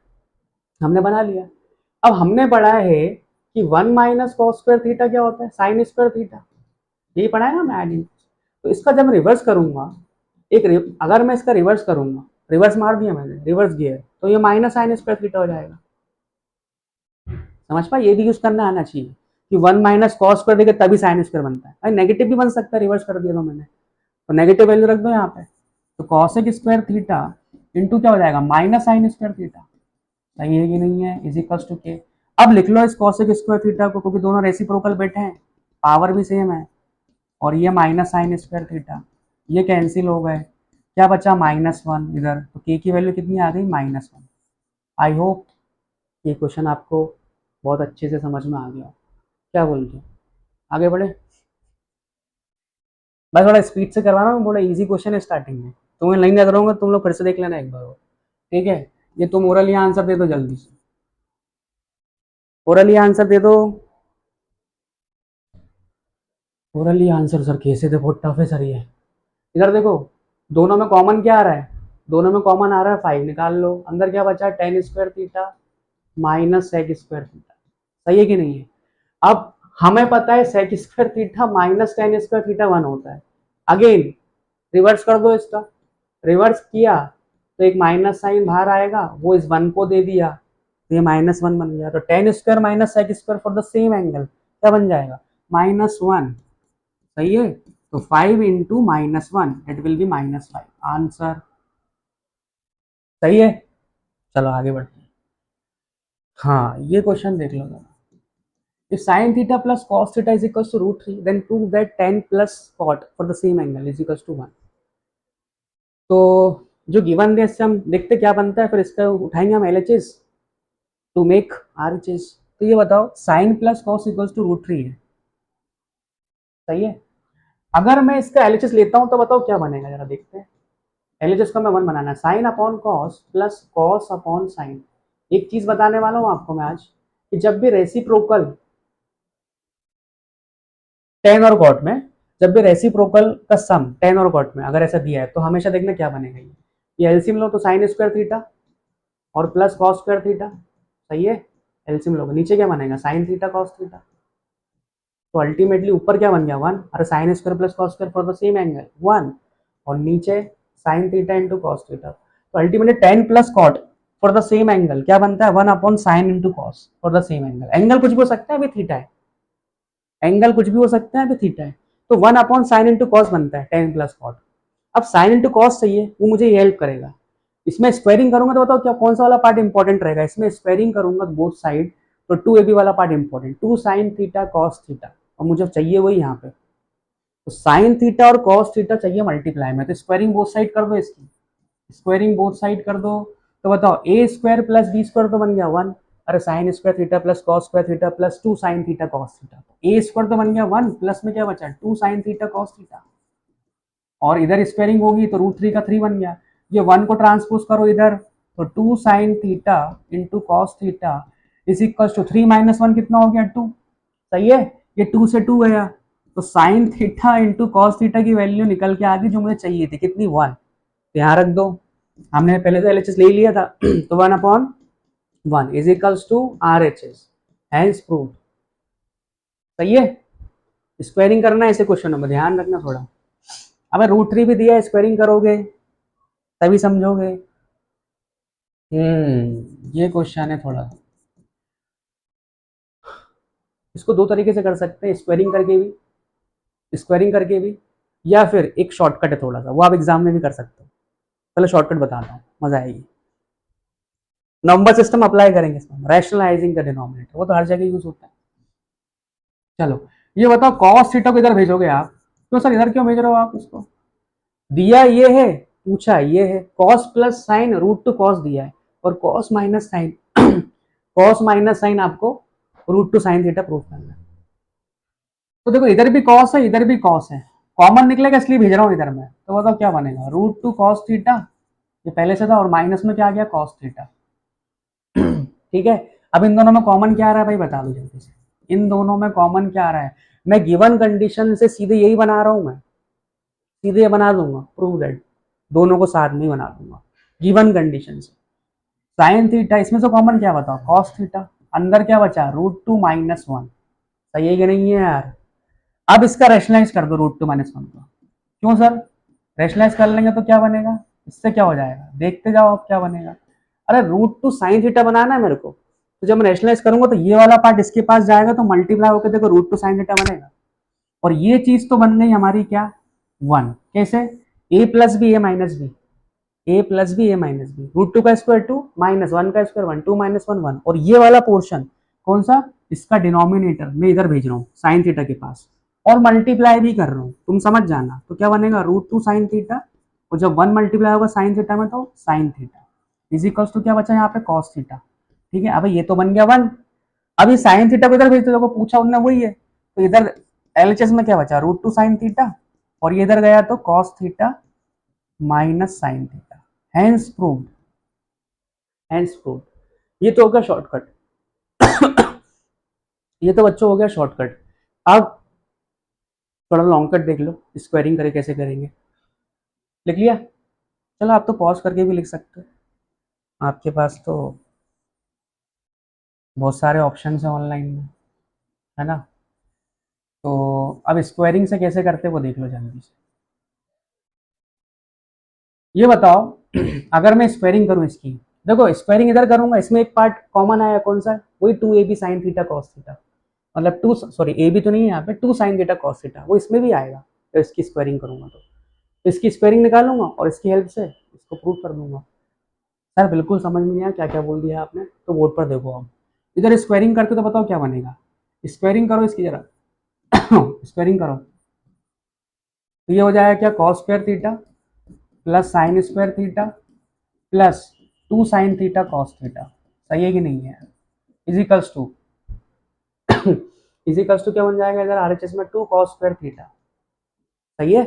Speaker 1: हमने बना लिया। अब हमने पढ़ा है कि 1 - कॉस स्क्वायर थीटा क्या होता है, साइन स्क्वायर थीटा, यही पढ़ा है ना मैं एडिंग। तो इसका जब रिवर्स करूंगा, अगर मैं इसका रिवर्स करूंगा, रिवर्स मार दिया मैंने, रिवर्स गियर, तो ये माइनस साइन स्क्वायर थीटा हो जाएगा। समझ पाए, ये भी यूज करना आना चाहिए कि 1 - कॉस स्क्वायर तभी साइन स्क्वायर बनता है, अरे नेगेटिव भी बन सकता है, रिवर्स कर दिया तो मैंने, तो नेगेटिव वैल्यू रख दो यहाँ पे, तो कॉसेक स्क्वायर थीटा इंटू क्या हो जाएगा, माइनस साइन स्क्वायर थीटा, सही है कि नहीं है, इज इक्वल टू के। अब लिख लो इस कॉसेक स्क्वायर थीटा को, क्योंकि दोनों रेसिप्रोकल बैठे हैं, पावर भी सेम है, और ये माइनस साइन स्क्वायर थीटा, ये कैंसिल हो गए, क्या बचा -1 इधर, तो के की वैल्यू कितनी आ गई, -1। आई होप ये क्वेश्चन आपको बहुत अच्छे से समझ में आ गया, क्या बोलते हो, आगे बढ़े। मैं थोड़ा स्पीड से करवा रहा हूँ, थोड़ा इजी क्वेश्चन है स्टार्टिंग में, तुम्हें नहीं लग रहा होगा, तुम लोग फिर से देख लेना एक बार, ठीक है। ये तुम ओरली आंसर दे दो जल्दी से, ओरली आंसर दे दो, ओरली आंसर सर कैसे थे, बहुत टफ है सर ये। इधर देखो, दोनों में कॉमन क्या आ रहा है, दोनों में कॉमन आ रहा है 5, निकाल लो, अंदर क्या बचा, tan square theta minus sec square theta, सही है कि नहीं है। अब हमें पता है sec square theta minus tan square theta 1 होता है, अगेन रिवर्स कर दो इसका, रिवर्स किया तो एक माइनस साइन बाहर आएगा, वो इस 1 को दे दिया, तो ये -1 बन गया, तो tan square minus sec square for the same angle क्या बन जाएगा, -1, सही है। तो 5 into -1 it will be -5, answer सही है। चलो आगे बढ़ते हैं। हाँ ये क्वेश्चन देख लो जरा, if sin theta plus cos theta is equals to √3, then prove that tan plus cot for the same angle is equals to 1। तो जो गिवन है इससे हम देखते क्या बनता है, फिर इसका उठाएंगे हम LHS टू मेक RHS। तो ये बताओ sin plus cos equals to √3 है, सही है। अगर मैं इसका LHS लेता हूं तो बताओ क्या बनेगा, जरा देखते हैं। LHS का मैं 1 बनाना है, sign upon cos plus cos upon sine. एक चीज बताने वाला हूं आपको मैं आज, कि जब भी रेसिप्रोकल टेन और कॉट में, जब भी रेसिप्रोकल का सम टेन और कॉट में अगर ऐसा दिया है, तो हमेशा देखना क्या बनेगा, ये एलसीएम लो तो साइन स्क्वायर थीटा और प्लस कॉस स्क्वायर थीटा, सही है। एलसीएम लो, नीचे क्या बनेगा, साइन थीटा कॉस थीटा, तो अल्टीमेटली ऊपर क्या बन गया 1, अरे sine square plus cos square for the same angle 1, और नीचे sine theta into cos theta, तो ultimately tan plus cot for the same angle क्या बनता है, 1/sin into cos for the same angle, angle कुछ भी हो सकता है, अभी थीटा है, एंगल कुछ भी हो सकता है, अभी थीटा है, तो 1/sin इंटू कॉस बनता है टेन प्लस कॉट। अब साइन इंटू कॉस चाहिए, वो मुझे ये हेल्प करेगा, इसमें स्क्वायरिंग करूंगा तो बताओ क्या कौन सा वाला पार्ट इंपॉर्टेंट रहेगा, इसमें स्क्वायरिंग करूंगा बोथ साइड, तो 2ab वाला part important, 2 sin theta cos theta, और मुझे चाहिए वही यहाँ पे, तो साइन थीटा और कॉस थीटा चाहिए मल्टीप्लाई में, तो स्क्वायरिंग बोथ साइड कर दो इसकी, स्क्वायरिंग बोथ साइड कर दो, तो बताओ A square plus B square तो बन गया 1, अरे sine square theta plus cos square theta plus 2 sin theta cos theta, A square तो बन गया 1, प्लस में क्या बचा 2 sin थीटा कॉस थीटा, और इधर स्क्वायरिंग होगी तो √3 का 3 बन गया, ये 1 को ट्रांसपोज करो इधर, तो 2 sin theta into cos theta is equal to 3 - 1 कितना हो गया 2, सही है। ये 2 से 2 गया, तो sign theta into cos theta की वैल्यू निकल के आ गई जो मुझे चाहिए थी, कितनी 1, यहाँ रख दो, हमने पहले से एलएचएस ले लिया था तो 1/1 is equals to RHS, hence prove, सही है। स्क्वायरिंग करना है ऐसे क्वेश्चन में, ध्यान रखना थोड़ा, अब √3 भी दिया है, स्क्वायरिंग करोगे तभी समझोगे। ये क्वेश्चन है थोड़ा, इसको दो तरीके से कर सकते हैं, स्क्वायरिंग करके भी, या फिर एक शॉर्टकट है थोड़ा सा, वो आप एग्जाम में भी कर सकते हो। पहले शॉर्टकट बताता हूँ, मजा आएगी। नंबर सिस्टम अप्लाई करेंगे इसमें, रैशनलाइजिंग द डिनोमिनेटर, वो तो हर जगह यूज होता है। चलो ये बताओ, कॉस थीटा को इधर भेजोगे आप, तो सर इधर क्यों भेज रहे हो आप इसको? दिया ये है, पूछा ये है, cos plus sine root two cos दिया है, और cos minus sine cos minus sine आपको root two sine theta proof करना है। तो देखो इधर भी कॉस है, इधर भी कॉस है, कॉमन निकलेगा इसलिए भेज रहा हूँ इधर में। तो बताओ क्या बनेगा, रूट टू कॉस थीटा, ये पहले से था, और माइनस में क्या आ गया, कॉस थीटा। ठीक है, अब इन दोनों में कॉमन क्या आ रहा है भाई, बता दो जल्दी से। इन दोनों में कॉमन क्या आ रहा है? मैं गिवन कंडीशन से सीधे यही बना रहा हूं, मैं सीधे बना दूंगा, प्रूव दैट, दोनों को साथ में ही बना दूंगा गिवन कंडीशन से। साइन थीटा, इसमें से कॉमन क्या बताओ, कॉस थीटा, अंदर क्या बचा, रूट टू माइनस वन। सही है कि नहीं है यार? अब इसका रेशनलाइज कर दो रूट टू माइनस वन को। क्यों सर? रेशनलाइज कर लेंगे तो क्या बनेगा, इससे क्या हो जाएगा, देखते जाओ अब क्या बनेगा। अरे रूट टू साइन थीटा बनाना है मेरे को, तो जब मैं रेशनलाइज करूंगा तो ये वाला पार्ट इसके पास जाएगा, तो मल्टीप्लाई होकर देखो रूट टू साइन थीटा बनेगा। और ये चीज तो बन गई हमारी क्या, वन। कैसे? A plus B A minus B, A plus B A minus B, root two का स्क्वायर टू, माइनस वन का square one, two minus one one. और ये वाला पोर्शन कौन सा, इसका डिनोमिनेटर मैं इधर भेज रहा हूँ साइन थीटा के पास, और मल्टीप्लाई भी कर रहा हूँ, तुम समझ जाना। तो क्या बनेगा, रूट टू साइन थीटा, और जब वन मल्टीप्लाई होगा साइन थीटा में तो साइन थीटा, इजिकल्स टू क्या बचा यहाँ पे, कॉस थीटा। ठीक है, अब ये तो बन गया वन। अभी साइन थीटा को इधर भेज दो, पूछा उनने वही है, तो इधर एलएचएस में क्या बचा, रूट टू साइन थीटा, और ये इधर गया तो cos theta minus sine theta. Hence proved, hence proved. ये तो होगा शॉर्टकट। ये तो बच्चों हो गया शॉर्टकट। अब थोड़ा लॉन्ग कट देख लो, स्क्वायरिंग करे कैसे करेंगे। लिख लिया? चलो आप तो पॉज करके भी लिख सकते हो, आपके पास तो बहुत सारे ऑप्शन है ऑनलाइन में, है ना? तो अब स्क्वायरिंग से कैसे करते वो देख लो जल्दी से। ये बताओ, अगर मैं स्क्वायरिंग करूं इसकी, देखो स्क्वायरिंग इधर करूंगा, इसमें एक पार्ट कॉमन आया, कौन सा? वही two A B sine theta cos theta, मतलब टू, सॉरी ए बी तो नहीं है यहाँ पे, two sine theta cos theta, वो इसमें भी आएगा। तो इसकी स्क्वायरिंग करूंगा तो इसकी स्क्वायरिंग निकालूंगा और इसकी हेल्प से इसको प्रूव कर दूंगा। सर बिल्कुल समझ में नहीं आया क्या क्या बोल दिया आपने, तो बोर्ड पर देखो आप। इधर स्क्वायरिंग करके तो बताओ क्या बनेगा, स्क्वायरिंग करो इसकी जरा स्क्वायरिंग करो, तो ये हो जाएगा क्या, cos square theta plus sine square theta plus two sine theta cos theta. सही है कि नहीं है? इजिकल्स टू इजिकल्स टू क्या बन जाएगा इधर आरएचएस में, टू कॉस स्क्वायर थीटा। सही है?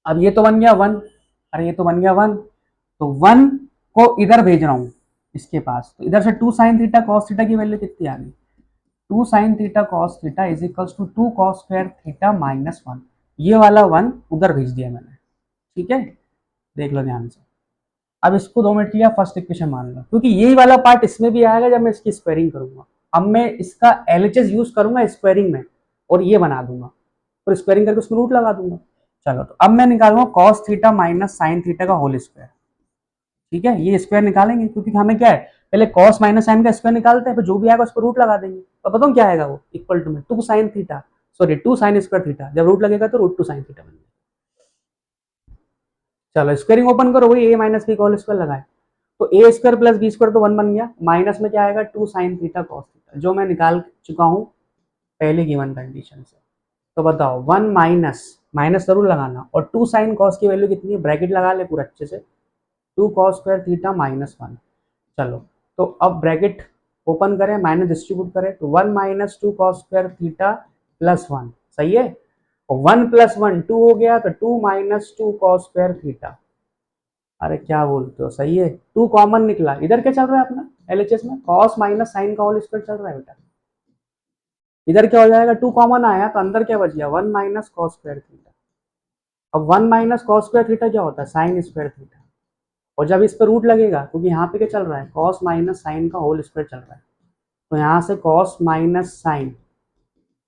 Speaker 1: अब ये तो बन गया वन, अरे ये तो बन गया वन, तो वन को इधर भेज रहा हूं इसके पास, तो इधर से two sine theta cos theta की वैल्यू कितनी आ गई, two sine theta cos theta is equals to two cos square theta minus one. ये वाला वन उधर भेज दिया मैंने। ठीक है, देख लो ध्यान से। अब इसको 2 मिनट लिया, फर्स्ट इक्वेशन मान लो, क्योंकि यही वाला पार्ट इसमें भी आएगा जब मैं इसकी स्क्वायरिंग करूंगा। अब मैं इसका एलएचएस यूज करूंगा स्क्वायरिंग में, और ये बना दूंगा, और स्क्वायरिंग करके उसमें रूट लगा दूंगा। चलो तो अब मैं निकालूंगा cos theta minus sine theta का होल स्क्वायर। ठीक है, ये स्क्वायर निकालेंगे, क्योंकि हमें क्या है, पहले कॉस माइनस साइन का स्क्वायर निकालते हैं, फिर जो भी आएगा उसको रूट लगा देंगे। तो बताओ क्या आएगा, वो इक्वल टू में two sine theta, sorry two sine square theta, जब रूट लगेगा तो रूट टू साइन थीटा बन जाएगा। चलो स्क्वायरिंग ओपन करो, वही ए माइनस बी का होल स्क्वायर लगाए, तो A square plus B square तो वन बन गया, माइनस में क्या आएगा, two sine theta cos theta, जो मैं निकाल चुका हूं पहले गिवन कंडीशन से। तो बताओ वन माइनस, माइनस जरूर लगाना, और टू साइन कॉस की वैल्यू कितनी है, ब्रैकेट लगा ले पूरा अच्छे से, two cos square theta minus one. चलो तो अब ब्रैकेट ओपन करें, माइनस डिस्ट्रीब्यूट करें, तो one minus two cos square theta plus one. सही है? और वन प्लस वन टू हो गया, तो two minus two cos square theta. अरे क्या बोलते हो, सही है, टू कॉमन निकला। इधर क्या चल रहा है अपना एलएचएस में, कॉस माइनस साइन का होल स्क्वायर चल रहा है बेटा। इधर क्या हो जाएगा, टू कॉमन आया तो अंदर क्या बच गया, one minus cos square theta. अब one minus cos square theta क्या होता है, साइन स्क्वायर थीटा। और जब इस पर रूट लगेगा, क्योंकि यहाँ पे क्या चल रहा है, कॉस माइनस साइन का होल स्क्वायर चल रहा है, तो यहाँ से cos minus sine,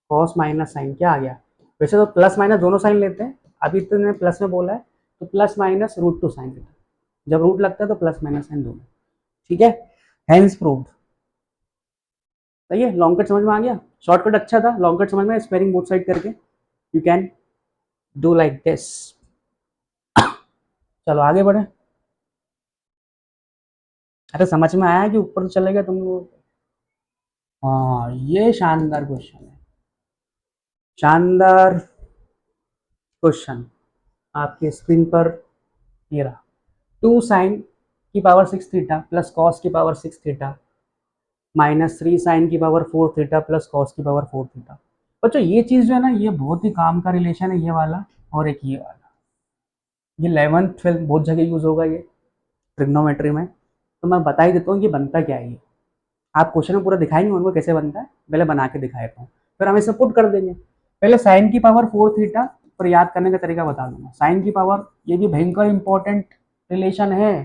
Speaker 1: cos minus sine क्या आ गया, वैसे तो प्लस माइनस दोनों साइन लेते हैं, अभी तो ने प्लस में बोला है, तो plus minus root two sine theta, जब रूट लगता है तो प्लस माइनस साइन दोनों। ठीक है, हैंस प्रूव्ड। सही है, लॉन्ग कट समझ में आ गया, शॉर्टकट अच्छा था, लॉन्ग कट समझ में, स्पेयरिंग बोथ साइड करके you can do like this. चलो आगे बढ़े। अरे समझ में आया कि ऊपर तो चलेगा तुम लोग। हाँ ये शानदार क्वेश्चन है, शानदार क्वेश्चन आपकी स्क्रीन पर ये रहा। 2 sin की पावर 6 थीटा प्लस कॉस की पावर 6 थीटा माइनस 3 sin की पावर 4 थीटा प्लस कॉस की पावर 4 थीटा। बच्चों ये चीज़ जो है ना, ये बहुत ही काम का रिलेशन है, ये वाला और एक ये वाला। ये 11th 12th बहुत जगह यूज होगा ये ट्रिग्नोमेट्री में। तो मैं बता ही देता हूँ कि बनता क्या है ये। आप क्वेश्चन में पूरा दिखाएंगे उनको कैसे बनता है, पहले बना के दिखा देता हूँ, फिर हम इसे पुट कर देंगे। पहले साइन की पावर 4 थीटा, पर याद करने का तरीका बता दूंगा। साइन की पावर, ये भी भयंकर इंपॉर्टेंट रिलेशन है,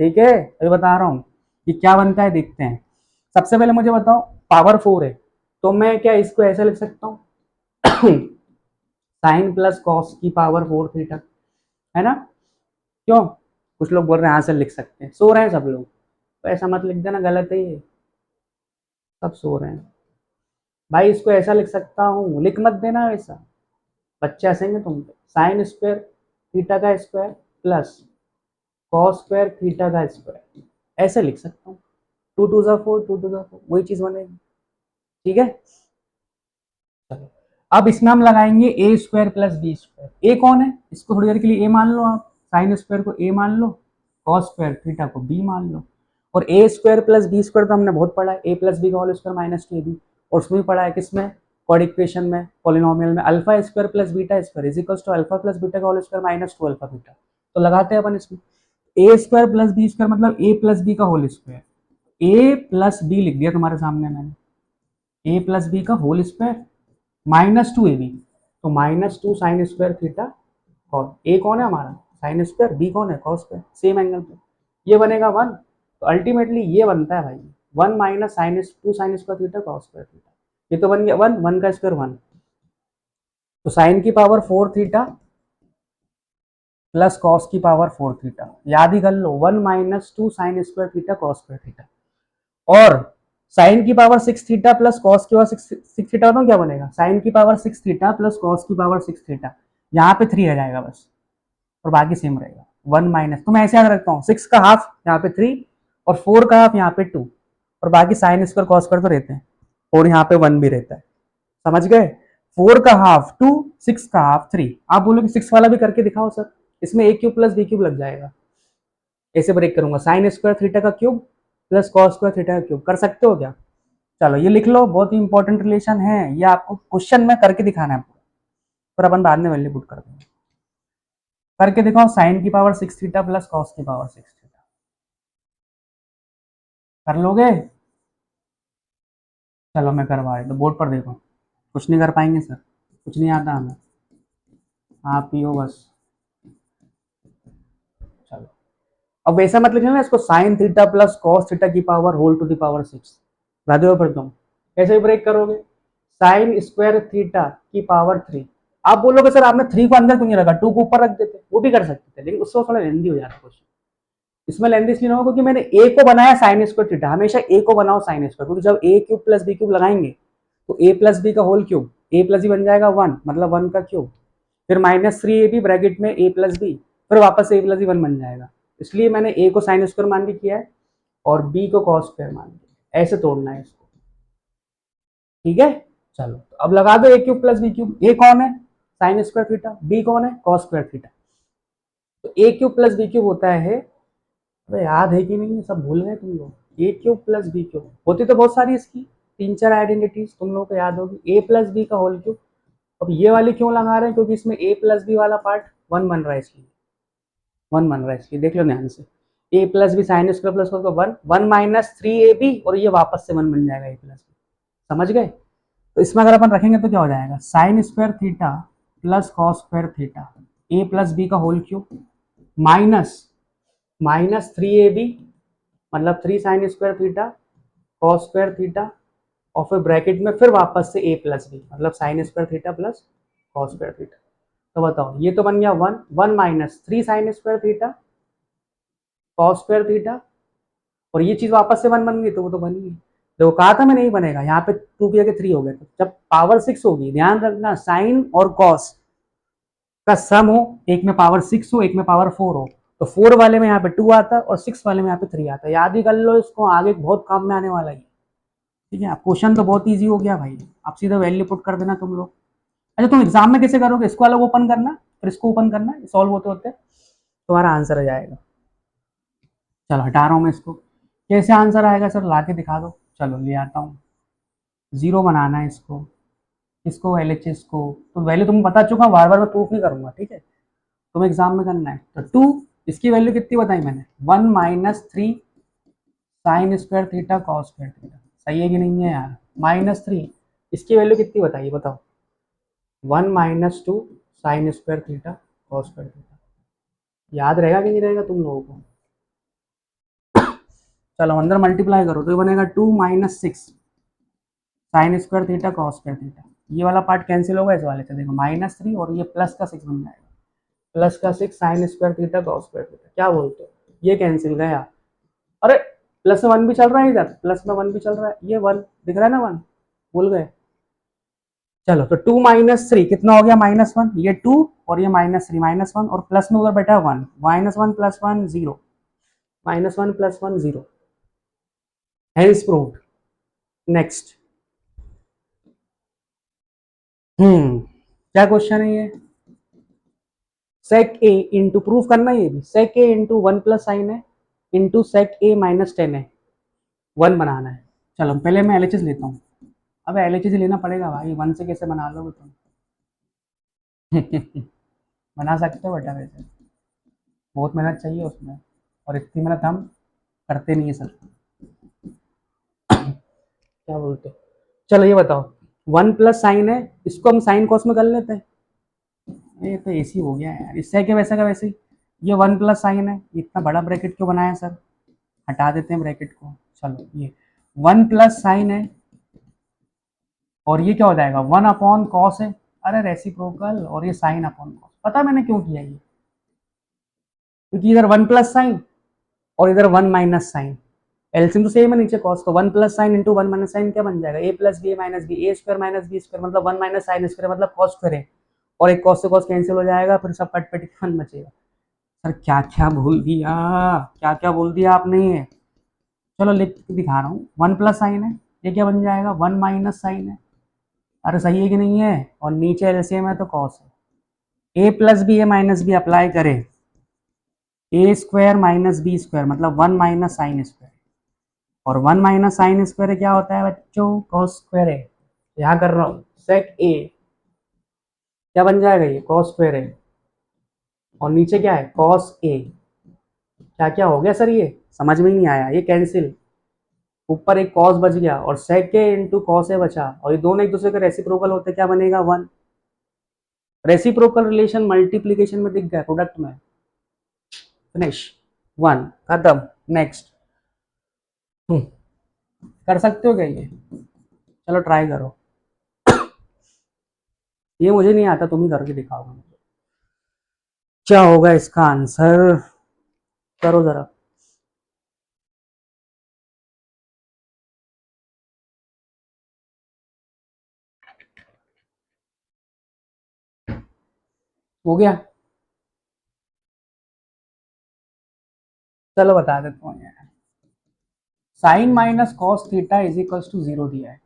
Speaker 1: ठीक है, अभी बता रहा हूँ कि क्या बनता है, देखते हैं। सबसे पहले मुझे बताओ, पावर 4 है तो मैं क्या इसको ऐसे लिख सकता हूँ साइन प्लस कॉस की पावर 4 थीटा, है ना। क्यों, कुछ लोग बोल रहे हैं यहाँ से लिख सकते हैं, सो रहे हैं सब लोग, तो ऐसा मत लिख देना, गलत है ये, सब सो रहे हैं भाई। इसको ऐसा लिख सकता हूँ, लिख मत देना वैसा, बच्चे हंसेंगे तुम पे। साइन स्क्वायर थीटा का square plus cos square theta का स्क्वायर, ऐसे लिख सकता हूँ। 2 2 ज़ा 4, 2 2 ज़ा 4, वही चीज बनेगी, ठीक है। चलो अब इसमें हम लगाएंगे ए स्क्वायर प्लस बी स्क्वायर। ए कौन है, इसको थोड़ी देर के लिए ए मान लो आप, साइन स्क्वायर को ए मान लो, कॉस स्क्वायर थीटा को बी मान लो। और A square plus B square तो हमने बहुत पढ़ा है, ए प्लस बी का होल स्क्वायर माइनस 2ab। और उसमें भी पढ़ा है किसमें, क्वाड इक्वेशन में, पॉलिनोमियल में, alpha square plus beta square is equals to alpha plus beta का whole square minus 2 alpha beta. तो लगाते हैं अपन इसमें, A square plus B square मतलब ए प्लस बी का होल स्क्वायर, ए प्लस बी लिख दिया तुम्हारे सामने मैंने, ए प्लस बी का होल स्क्वायर माइनस 2ab, तो माइनस 2 sin स्क्वायर थीटा। और ए कौन है हमारा, साइन स्क्वायर, बी कौन है, कॉस स्क्वायर, सेम एंगल पे, ये बनेगा 1। तो अल्टीमेटली ये बनता है भाई 1 माइनस sine 2 sin square theta cos square theta. ये तो बन गया 1, 1 का स्क्वायर 1, तो साइन की पावर 4 थीटा प्लस कॉस की पावर 4 थीटा, याद ही कर लो, 1 minus 2 sin square theta cos square theta. और साइन की पावर 6 थीटा प्लस कॉस की पावर 6 थीटा, बताऊँ क्या बनेगा, साइन की पावर 6 थीटा प्लस कॉस की पावर 6 थीटा, यहाँ पे 3 आ जाएगा बस, और बाकी सेम रहेगा। 1 माइनस, तो मैं ऐसे याद रखता हूँ, 6 का हाफ यहाँ पे 3 और 4 का हाफ यहाँ पे 2, और बाकी साइन स्क्वायर कॉस स्क्वायर तो रहते हैं, और यहाँ पे 1 भी रहता है, समझ गए। 4 का हाफ 2, 6 का हाफ 3। आप बोलोगे 6 वाला भी करके दिखाओ सर, इसमें ए क्यूब प्लस बी क्यूब लग जाएगा, ऐसे ब्रेक करूंगा, साइन स्क्वायर थीटा का cube plus cos square theta का क्यूब, कर सकते हो क्या। चलो ये लिख लो, बहुत ही इंपॉर्टेंट रिलेशन है ये, आपको क्वेश्चन में करके दिखाना है पूरा, फिर अपन बाद में वैल्यू पुट कर देंगे। करके दिखाओ, साइन की पावर 6 थीटा प्लस कॉस की पावर 6 थीटा, कर लोगे। चलो मैं करवा रही, तो बोर्ड पर देखो, कुछ नहीं कर पाएंगे सर, कुछ नहीं आता हमें, आप पियो बस। चलो अब वैसा मत लिखना इसको, sine theta plus cos theta की power whole to the power 6, राधे पर तुम कैसे ब्रेक करोगे, साइन स्क्वायर थीटा की पावर 3। आप बोलोगे सर आपने 3 को अंदर क्यों नहीं रखा, 2 को ऊपर रख देते, वो भी कर सकते थे, लेकिन उससे थोड़ा लेंदी हो जाता क्वेश्चन। इसमें लेंदी इसलिए ना हो क्योंकि मैंने ए को बनाया साइन स्क्वायर थीटा, हमेशा ए को बनाओ साइन स्क्वायर, क्योंकि जब ए क्यूब प्लस बी क्यूब लगाएंगे तो ए प्लस बी का होल क्यूब, ए प्लस बी बन जाएगा 1, मतलब 1 का क्यूब, फिर माइनस 3ab ब्रैकेट में ए प्लस बी, फिर वापस ए प्लस बी 1 बन जाएगा। इसलिए मैंने ए को साइन स्क्वायर मान के किया है और बी को कॉस स्क्वायर मान के, ऐसे तोड़ना है इसको, ठीक है। चलो तो अब लगा दो ए क्यूब प्लस बी क्यूब, ए कौन है, साइन स्क्वायर थीटा, बी कौन है, कॉस स्क्वायर थीटा। तो ए क्यूब प्लस बी क्यूब होता है, अरे याद है कि नहीं, सब भूल गए तुम लोग, ए क्यूब प्लस बी क्यूब होती तो बहुत सारी इसकी 3 4 आइडेंटिटीज तुम लोगों को याद होगी, ए प्लस बी का होल क्यूब। अब ये वाली क्यों लगा रहे हैं, क्योंकि इसमें ए प्लस बी वाला पार्ट 1 बन रहा है, इसलिए 1 बन रहा है, इसलिए देख लो ध्यान से, A plus B sine square plus 1, 1 minus 3ab, और ये वापस से 1 बन जाएगा ए प्लस बी, समझ गए। तो इसमें अगर अपन रखेंगे तो क्या हो जाएगा, sine square theta plus cos square theta A plus B का whole cube minus minus 3ab, मतलब 3 sine square theta cos square theta, और फिर ब्रैकेट में फिर वापस से ए प्लस बी, मतलब sine square theta plus cos square theta. तो बताओ ये तो बन गया 1, 1 minus 3 sine square theta cos square theta, और ये चीज वापस से 1 बन गई, तो वो तो बनी गई, देखो कहा था मैं नहीं बनेगा, यहाँ पे 2 की जगह 3 हो गए। तो जब पावर 6 होगी, ध्यान रखना साइन और कॉस का सम हो, एक में पावर 6 हो, एक में पावर 4 हो, तो 4 वाले में यहाँ पे 2 आता है और 6 वाले में यहाँ पे 3 आता है। याद ही कर लो इसको, आगे बहुत काम में आने वाला है। ठीक है, क्वेश्चन तो बहुत ईजी हो गया भाई, आप सीधा वैल्यू पुट कर देना तुम लोग। अच्छा तुम एग्जाम में कैसे करोगे, इसको अलग ओपन करना फिर इसको ओपन करना, सॉल्व होते होते तुम्हारा आंसर आ जाएगा। चलो हटा रहा हूँ मैं इसको। कैसे आंसर आएगा सर, ला के दिखा दो। चलो ले आता हूँ। जीरो बनाना है इसको, इसको एल एच एस को, तो वैल्यू तुम्हें पता चुका, बार बार मैं प्रूफ नहीं करूंगा। ठीक है, तुम्हें एग्जाम में करना है। तो 2, इसकी वैल्यू कितनी बताई मैंने, 1 - 3 sine square theta cos square theta. सही है कि नहीं है यार, -3, इसकी वैल्यू कितनी बताइए बताओ, 1 - 2 sign square theta cos square theta. याद रहेगा कि नहीं रहेगा तुम लोगों को। चलो अंदर मल्टीप्लाई करो तो ये बनेगा 2 - 6 sign square theta cos square theta. ये वाला पार्ट कैंसिल होगा इस वाले से, देखो -3 और ये प्लस का 6 बन जाएगा, प्लस का 6 sign square theta cos square theta. क्या बोलते हो, ये कैंसिल गया। अरे प्लस में 1 भी चल रहा है, इधर प्लस में 1 भी चल रहा है, ये 1 दिख रहा है ना, 1 भूल गए। चलो तो 2 - 3 कितना हो गया, -1, ये 2 और ये -3 -1 और प्लस में उधर बैठा 1, -1 + 1 0, -1 + 1 0, हेंस प्रूव्ड। नेक्स्ट। क्या क्वेश्चन है ये, सेक ए इंटू, प्रूफ करना है ये भी, सेक ए इंटू 1 + साइन है इंटू सेक ए -10 है, 1 बनाना है। चलो पहले मैं एलएचएस लेता हूँ। अब एलएचएस लेना पड़ेगा भाई, 1 से कैसे बना लोगे तुम। बना सकते हो बेटा, वैसे बहुत मेहनत चाहिए उसमें, और इतनी मेहनत हम करते नहीं है सर। क्या बोलते हो, चलो ये बताओ, 1 + साइन है, इसको हम साइन कॉस में कर लेते हैं। ये तो ऐसी हो गया यार, इससे क्या वैसा का वैसे ही। ये 1 + साइन है, इतना बड़ा ब्रैकेट क्यों बनाया सर, हटा देते हैं ब्रैकेट को। चलो ये 1 + साइन है और ये क्या हो जाएगा, 1/cos है, अरे रेसिप्रोकल, और ये sin/cos। पता मैंने क्यों किया ये, क्योंकि इधर 1 + साइन और इधर 1 - साइन, एलसीएम तो सेम है नीचे कॉस, तो 1 + साइन इंटू 1 - साइन क्या बन जाएगा, a + b - b, a square - b square मतलब 1 - साइन स्क्वायर मतलब कॉस स्क्वायर है, और एक कॉस से कॉस कैंसिल हो जाएगा, फिर सब कट पेट 1 बचेगा। सर क्या क्या बोल दिया, क्या क्या बोल दिया आपने। चलो लिख के दिखा रहा हूँ, 1 + साइन है, ये क्या बन जाएगा, 1 - साइन है, अरे सही है कि नहीं है, और नीचे एलसीएम है तो कॉस है, a + b - b अप्लाई करें, a स्क्वायर - b स्क्वायर मतलब 1 - साइन स्क्वायर, और 1 - साइन स्क्वायर क्या होता है बच्चों, कॉस स्क्वायर है। यहाँ कर रहा हूँ सेक ए, क्या बन जाएगा ये, कॉस स्क्वायर है, और नीचे क्या है, कॉस ए। क्या क्या हो गया सर, ये समझ में ही नहीं आया, ये कैंसिल, ऊपर एक कॉस बच गया और सेक ए इंटू कॉस ए बचा, और ये दोनों एक दूसरे के रेसिप्रोकल होते, क्या बनेगा, 1। रेसिप्रोकल रिलेशन मल्टीप्लीकेशन में दिख गया, प्रोडक्ट में, फिनिश, 1 खत्म। नेक्स्ट। कर सकते हो क्या ये, चलो ट्राई करो, ये मुझे नहीं आता, तुम ही करके दिखाओगे मुझे। क्या होगा इसका आंसर, करो जरा। हो गया, चलो बता देता हूँ यार, sine minus cos theta is equals to 0 दिया है,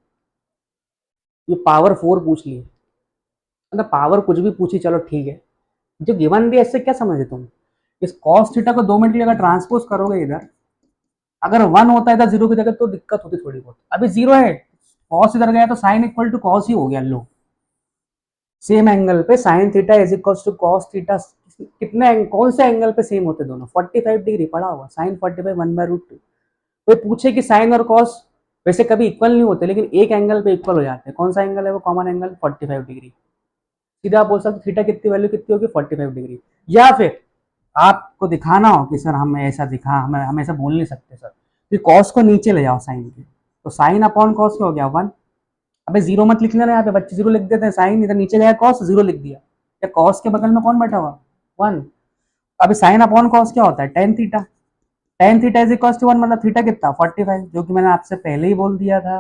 Speaker 1: ये पावर 4 पूछ ली, मतलब पावर कुछ भी पूछी चलो ठीक है, जो गिवन दिया इससे क्या समझे तुम, इस कॉस थीटा को 2 मिनट के लिए अगर ट्रांसपोज करोगे इधर, अगर 1 होता है इधर 0 की जगह तो दिक्कत होती थोड़ी बहुत, अभी 0 है, कॉस इधर गया तो साइन इक्वल टू कॉस ही हो गया, लो सेम एंगल पे sine theta is equal to cos theta, कितने कौन से एंगल पे सेम होते दोनों, 45 डिग्री पड़ा हुआ, साइन 45 1/√2। कोई पूछे कि साइन और कॉस वैसे कभी इक्वल नहीं होते, लेकिन एक एंगल पे इक्वल हो जाते हैं, कौन सा एंगल है वो, कॉमन एंगल 45 डिग्री। सीधा आप बोल सकते थीटा कितनी वैल्यू कितनी होगी, 45 डिग्री। या फिर आपको दिखाना हो कि सर हमें ऐसा दिखा, हम ऐसा बोल नहीं सकते सर, कि कॉस को नीचे ले जाओ साइन के, तो साइन अपॉन कॉस क्या हो गया, 1। अबे 0 मत लिख लेना, यहाँ पे बच्चे 0 लिख देते हैं, साइन इधर नीचे गया, कॉस 0 लिख दिया, या कॉस के बगल में कौन बैठा हुआ, 1। अभी साइन अपॉन कॉस क्या होता है, tan theta, tan theta is equal to 1 मतलब थीटा कितना 45, जो कि मैंने आपसे पहले ही बोल दिया था।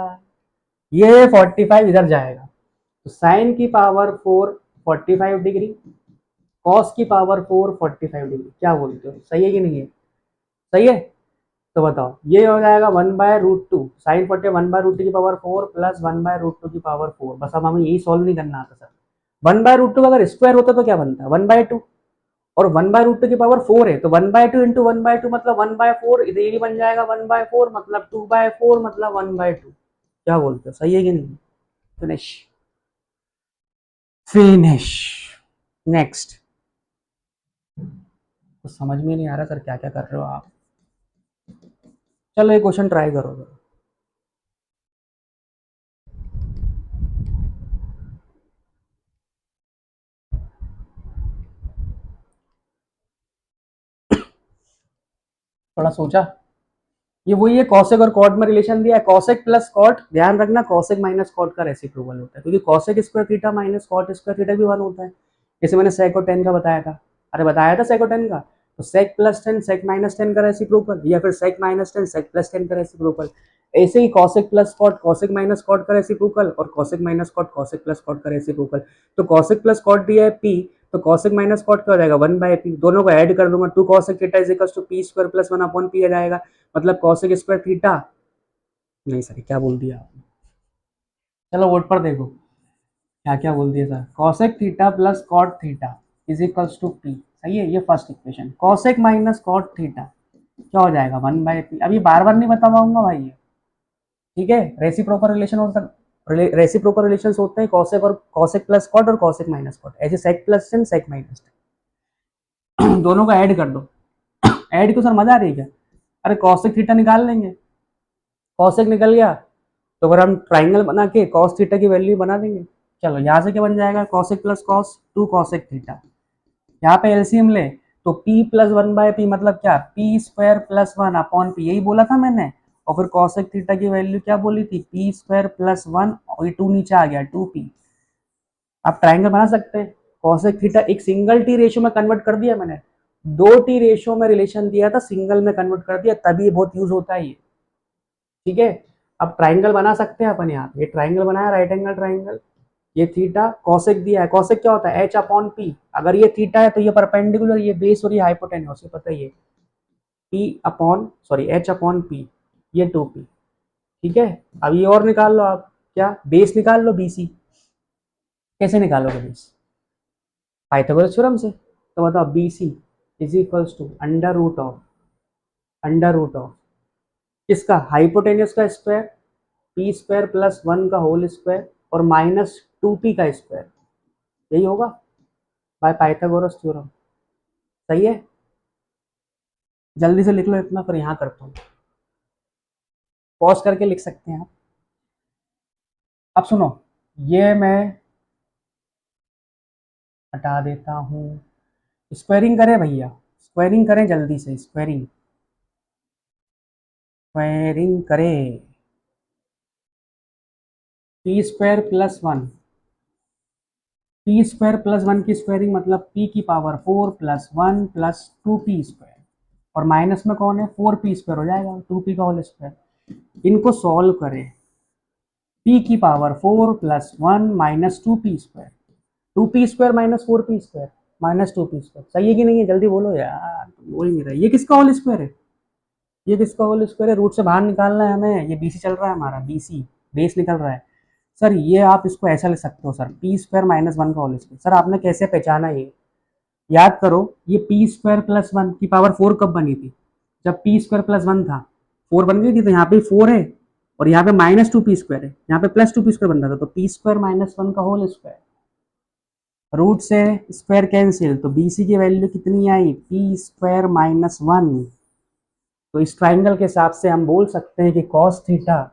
Speaker 1: ये 45 इधर जाएगा, तो साइन की पावर 4 45 डिग्री, कॉस की पावर 4 45 डिग्री। क्या बोलते हो, सही है कि नहीं है? सही है। तो बताओ, ये हो जाएगा 1/√2 साइन 40 1/√2 की पावर 4 प्लस 1/√2 की पावर 4। बस अब हमें यही सॉल्व नहीं करना आता सर। 1/√2 अगर स्क्वायर होता तो क्या बनता है 1/2, और 1/√2 की पावर 4 है, तो 1/2 इंटू 1/2 मतलब 1/4, ये भी बन जाएगा 1/4 मतलब 2/4 मतलब 1/2। क्या बोलते हो, सही है कि नहीं? फिनिश। फिनिश। नेक्स्ट। तो समझ में नहीं आ रहा सर क्या क्या कर रहे हो आप। चलो ये क्वेश्चन ट्राई करो। थोड़ा सोचा। ये वही है, कॉसेक और कॉट में रिलेशन दिया है, कॉसेक प्लस कॉट, ध्यान रखना कॉसेक माइनस कॉट का रेसिप्रोकल होता है, क्योंकि cosec square theta minus cot square theta भी 1 होता है। जैसे मैंने सेक और टेन का बताया था। अरे बताया था सेक और टेन का। तो sec plus tan sec minus tan का रेसिप्रोकल, या फिर sec minus tan sec plus tan का रेसिप्रोकल। ऐसे ही cosec plus cot cosec minus cot का रेसिप्रोकल, और cosec minus cot cosec plus cot का रेसिप्रोकल। तो कॉसेक प्लस कॉट दिया है पी, तो कॉसेक माइनस कॉट क्या हो जाएगा 1/p, दोनों को ऐड कर दूंगा, 2 cosec theta is equal to P square plus 1 upon P आ जाएगा, मतलब कॉसेक स्क्वायर थीटा। नहीं सर, क्या बोल दिया आपने? चलो वोट पर देखो क्या क्या बोल दिया sir. Cosec theta plus cot theta is equals to P, सही है, ये first equation. Cosec minus cot theta क्या हो जाएगा 1/p। अब ये बार बार नहीं बता पाऊंगा भाई ये। ठीक है, रेसिप्रोकल रिलेशन होता, रेसिप्रोकल रिलेशंस होते हैं कॉसेक और कॉसेक प्लस कॉट और कॉसेक माइनस कॉट, ऐसे sec plus tan sec minus tan दोनों को ऐड कर दो। ऐड को सर मजा आ रही है क्या? अरे कॉसेक थीटा निकाल लेंगे, कॉसेक निकल गया, तो अगर हम ट्राइंगल बना के कॉस थीटा की वैल्यू बना देंगे। चलो यहाँ से क्या बन जाएगा, cosec plus cos 2 cosec theta, यहाँ पे एलसीएम ले, तो p प्लस 1/p मतलब क्या, P square plus 1 upon P, यही बोला था मैंने। और फिर कॉसेक थीटा की वैल्यू क्या बोली थी, पी स्क्वायर प्लस 1, और ये 2 नीचे आ गया 2p। आप ट्राइंगल बना सकते हैं। कॉसेक थीटा एक सिंगल टी रेशियो में कन्वर्ट कर दिया मैंने, 2 टी रेशियो में रिलेशन दिया था, सिंगल में कन्वर्ट कर दिया, तभी ये बहुत यूज होता है ये। ठीक है, अब ट्राइंगल बना सकते हैं अपन, यहाँ ये ट्राइंगल बनाया राइट एंगल ट्राइंगल, ये थीटा कॉसेक दिया है, कॉसेक क्या होता है एच अपॉन पी, अगर ये थीटा है तो ये परपेंडिकुलर, ये बेस और ये हाइपोटेन्यूस, ये पता ही है, P upon sorry H upon P, ये 2p। ठीक है, अब ये और निकाल लो आप, क्या बेस निकाल लो बीसी। कैसे निकालोगे बेस, पाइथागोरस थ्योरम से। तो बताओ BC is equals to under root of किसका, हाइपोटेन्यूस का स्क्वायर, पी स्क्वायर प्लस 1 का होल स्क्वायर, और माइनस 2p का स्क्वायर, यही होगा बाय पाइथागोरस थ्योरम। सही है, जल्दी से लिख लो इतना, पर यहाँ करता हूँ, पॉज करके लिख सकते हैं आप। अब सुनो, ये मैं हटा देता हूँ। स्क्वायरिंग करें भैया, स्क्वायरिंग करें जल्दी से, स्क्वायरिंग स्क्वायरिंग करें। P square plus 1, P square plus 1 की स्क्वायरिंग मतलब पी की power 4 plus 1 plus 2p square, और माइनस में कौन है 4p स्क्वायर हो जाएगा, 2p का होल स्क्वायर। इनको सॉल्व करें, p की power 4 plus 1 minus 2p square, 2p square minus 4p square minus 2p square, सही है कि नहीं है? जल्दी बोलो यार, बोल नहीं रहा। ये किसका होल स्क्वायर है, ये किसका होल स्क्वायर है, रूट से बाहर निकालना है हमें, ये बीसी चल रहा है हमारा, बीसी बेस निकल रहा है। सर ये आप इसको ऐसा लिख सकते हो सर, पी स्क्वायर माइनस 1 का होल स्क्वायर। सर आपने कैसे पहचाना ये, याद करो, ये पी स्क्वायर प्लस 1 की पावर 4 कब बनी थी, जब पी स्क्वायर प्लस 1 था, 4 बन गई थी, तो यहाँ पे 4 है, और यहाँ पे माइनस 2p स्क्वायर है, यहाँ पे प्लस 2p स्क्वायर बन रहा था, तो पी स्क्वायर माइनस 1 का होल स्क्वायर, रूट से स्क्वायर कैंसिल, तो बीसी की वैल्यू कितनी आई, पी स्क्वायर माइनस 1। तो इस ट्राइंगल के हिसाब से हम बोल सकते हैं कि कॉस थीटा,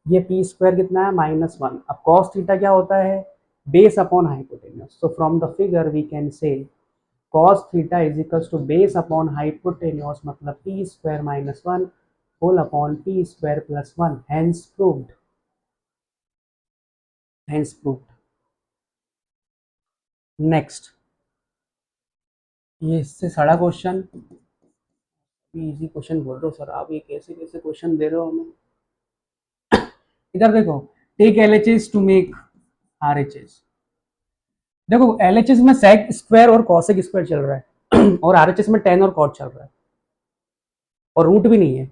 Speaker 1: ये पी स्क्वायर कितना है -1। अब कॉस थीटा क्या होता है, base upon hypotenuse. So from the figure we can say cos theta is equals to base upon hypotenuse मतलब p square -1 whole upon p square plus 1, hence proved, hence proved। Next, ये इससे सड़ा question, easy question बोल रहे हो sir आप, ये कैसे कैसे क्वेश्चन दे रहे हो हमें। इधर देखो, take LHS to make RHS. देखो एलएचएस में सेक स्क्वायर और कॉसेक स्क्वायर चल रहा है और आरएचएस में टेन और कॉट चल रहा है और रूट भी नहीं है।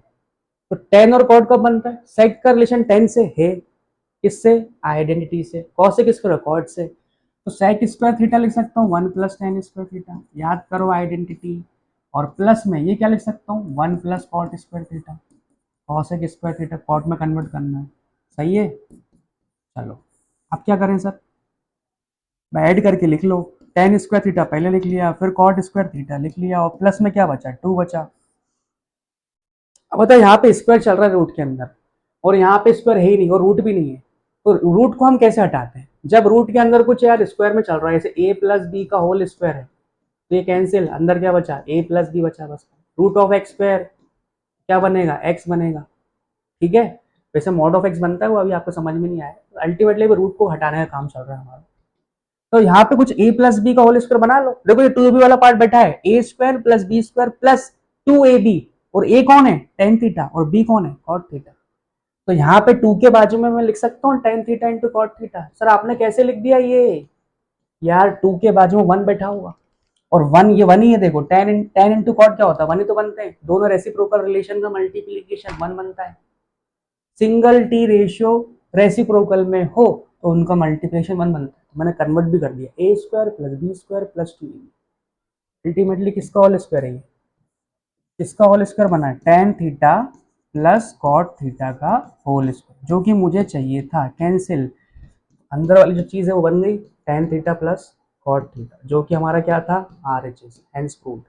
Speaker 1: तो टेन और कॉट कब बनता है? सेक का रिलेशन टेन से है, किससे? आइडेंटिटी से। कॉसेक स्क्वायर कॉट से। तो सेक स्क्वायर थीटा लिख सकता हूँ 1 + टेन स्क्वायर थीटा, याद करो आइडेंटिटी। और प्लस में ये क्या लिख सकता हूँ 1 + cot square theta. Cosec square theta cot में कन्वर्ट करना है, सही है। चलो अब क्या करें सर, मैं ऐड करके लिख लो। टेन स्क्वायर थीटा पहले लिख लिया, फिर कॉट स्क्वायर थीटा लिख लिया, और प्लस में क्या बचा? 2 बचा। अब बताओ यहाँ पे स्क्वायर चल रहा है रूट के अंदर, और यहाँ पे स्क्वायर है ही नहीं और रूट भी नहीं है, तो रूट को हम कैसे हटाते हैं? जब रूट के अंदर कुछ यार स्क्वायर में चल रहा है, जैसे a + b का होल स्क्वायर है, तो ये कैंसिल, अंदर क्या बचा? a + b बचा बस। रूट ऑफ एक्स स्क्वायर क्या बनेगा? x बनेगा, ठीक है। वैसे मॉड ऑफ एक्स बनता है, वो अभी आपको समझ में नहीं आया। अल्टीमेटली रूट को हटाने का काम चल रहा है हमारा। तो यहाँ पे कुछ a + b का होल स्क्वायर बना लो। देखो ये 2ab वाला पार्ट बैठा है, a² + b² + 2ab, और a कौन है? tan थीटा, और b कौन है? cot theta. तो यहाँ पे 2 के बाजू में मैं लिख सकता हूँ tan theta × cot theta. Sir आपने कैसे लिख दिया ये? यार 2 के बाजू में 1 बैठा हुआ, और 1 ये 1 ही है। देखो tan × cot क्या होता है? 1 ही तो बनते हैं, दोनों रेसिप्रोकल रिलेशन का मल्टीप्लीकेशन 1 बनता है। सिंगल टी रेशियो रेसिप्रोकल में हो तो उनका मल्टीप्लिकेशन 1 बनता है। तो मैंने कन्वर्ट भी कर दिया, a² + b² + 2ab। अल्टीमेटली किसका होल स्क्वायर है ये? किसका होल स्क्वायर बना है? tan थीटा + cot थीटा का होल स्क्वायर, जो कि मुझे चाहिए था। कैंसिल, अंदर वाली जो चीज है वो बन गई tan थीटा + cot थीटा, जो कि हमारा क्या था? RHS, hence proved.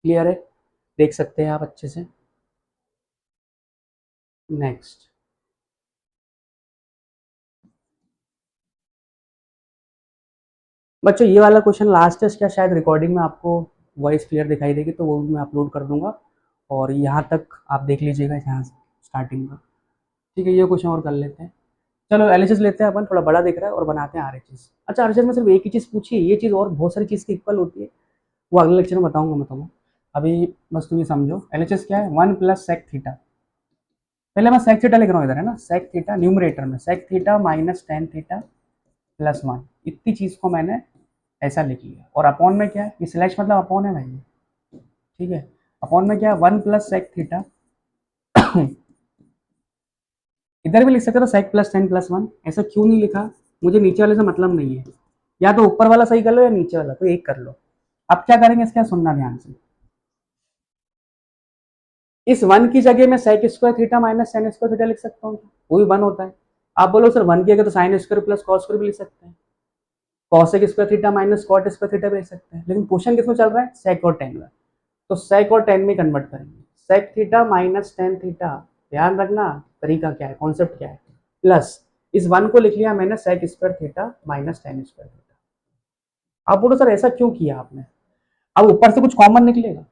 Speaker 1: क्लियर है? देख सकते हैं आप अच्छे से। नेक्स्ट, बच्चों ये वाला क्वेश्चन लास्ट है, क्या शायद रिकॉर्डिंग में आपको वॉइस क्लियर दिखाई देगी, तो वो भी मैं अपलोड कर दूंगा, और यहाँ तक आप देख लीजिएगा, यहाँ स्टार्टिंग का। ठीक है, ये क्वेश्चन और कर लेते हैं। चलो एलएचएस लेते हैं अपन, थोड़ा बड़ा दिख रहा है, और बनाते हैं आरएचएस। अच्छा आरएचएस में सिर्फ एक ही चीज़ पूछी है, ये चीज़ और बहुत सारी चीज़ की इक्वल होती है, वो अगले लेक्चर में बताऊंगा मैं तुम्हें। अभी बस तुम ये समझो एलएचएस क्या है। 1 + sec थीटा, पहले मैं sec थीटा लिख रहा हूँ इधर, है ना। sec थीटा न्यूमरेटर में, sec थीटा - tan थीटा + 1, इतनी चीज़ को मैंने ऐसा लिख लिया। और अपॉन में क्या है? ये स्लैश मतलब अपॉन है भाई, ठीक है। अपॉन में क्या है? 1 + sec थीटा इधर भी लिख सकते हो sec + tan + 1, ऐसा क्यों नहीं लिखा? मुझे नीचे वाले से मतलब नहीं है, या तो ऊपर वाला सही कर लो या नीचे वाला, तो एक कर लो। अब क्या करेंगे इसका, सुनना ध्यान से। इस 1 की जगह मैं sec² थीटा - tan² थीटा लिख सकता हूँ, वो भी 1 होता है। आप बोलो सर 1 की जगह तो sin² + cos² भी लिख सकते हैं, cosec² थीटा - cot² थीटा भी लिख सकते हैं, लेकिन क्वेश्चन किसमें चल रहा है? sec और tan में, तो sec और tan में कन्वर्ट करेंगे। sec थीटा - tan थीटा, ध्यान रखना तरीका क्या है, कॉन्सेप्ट क्या है, प्लस इस 1 को लिख लिया मैंने sec² थीटा - tan² थीटा। आप बोलो सर ऐसा क्यों किया आपने? अब ऊपर से कुछ कॉमन निकलेगा,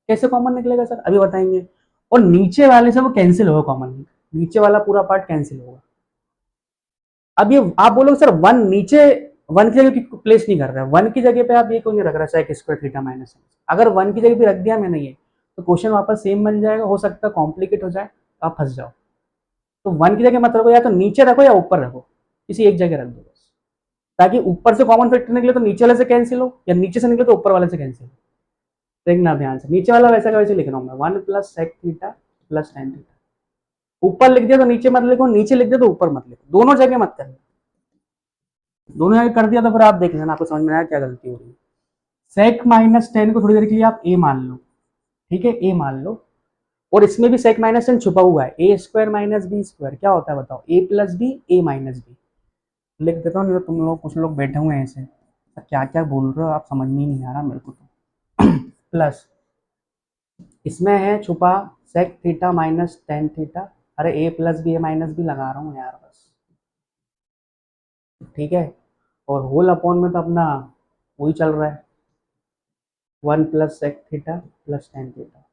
Speaker 1: कैसे कॉमन निकलेगा सर? अभी बताएंगे। और नीचे वाले से वो कैंसिल होगा, कॉमन नीचे वाला पूरा पार्ट कैंसिल होगा। अब ये आप बोलोगे सर 1 नीचे, 1 की जगह प्लेस नहीं कर रहा है, 1 की जगह पे आप ये क्यों नहीं रख रहा sec² थीटा - अगर 1 की जगह पे रख दिया मैंने ये, तो क्वेश्चन वापस सेम बन जाएगा, हो सकता है कॉम्प्लिकेट हो जाए, तो आप फंस जाओ। तो 1 की जगह मत रखो, या तो नीचे रखो या ऊपर रखो, किसी एक जगह रख दो बस, ताकि ऊपर से कॉमन फैक्टर निकले तो नीचे वाले से कैंसिल हो, या नीचे से निकले तो ऊपर वाले से कैंसिल हो। देखना ध्यान से, नीचे वाला वैसा का वैसे लिख रहा हूँ मैं, 1 + sec थीटा + tan थीटा। ऊपर लिख दिया तो नीचे मत लिखो, नीचे लिख दिया तो ऊपर मत लिखो, दोनों जगह मत करना। दोनों जगह कर दिया तो फिर आप देख लेना, आपको समझ में आया क्या गलती हो रही है। sec - tan को थोड़ी देर के लिए आप a मान लो, ठीक है, a मान लो। और इसमें भी sec - tan छुपा हुआ है, a² - b² क्या होता है बताओ? a + b, a - b। लिख देता हूँ, तुम लोग कुछ लोग बैठे हुए हैं ऐसे, क्या क्या बोल रहे हो आप, समझ में ही नहीं आ रहा मेरे को तो प्लस इसमें है छुपा sec थीटा - tan थीटा, अरे a + b, a - b लगा रहा हूँ यार बस, ठीक है। और होल अपॉन में तो अपना वही चल रहा है, 1 + sec theta + tan theta.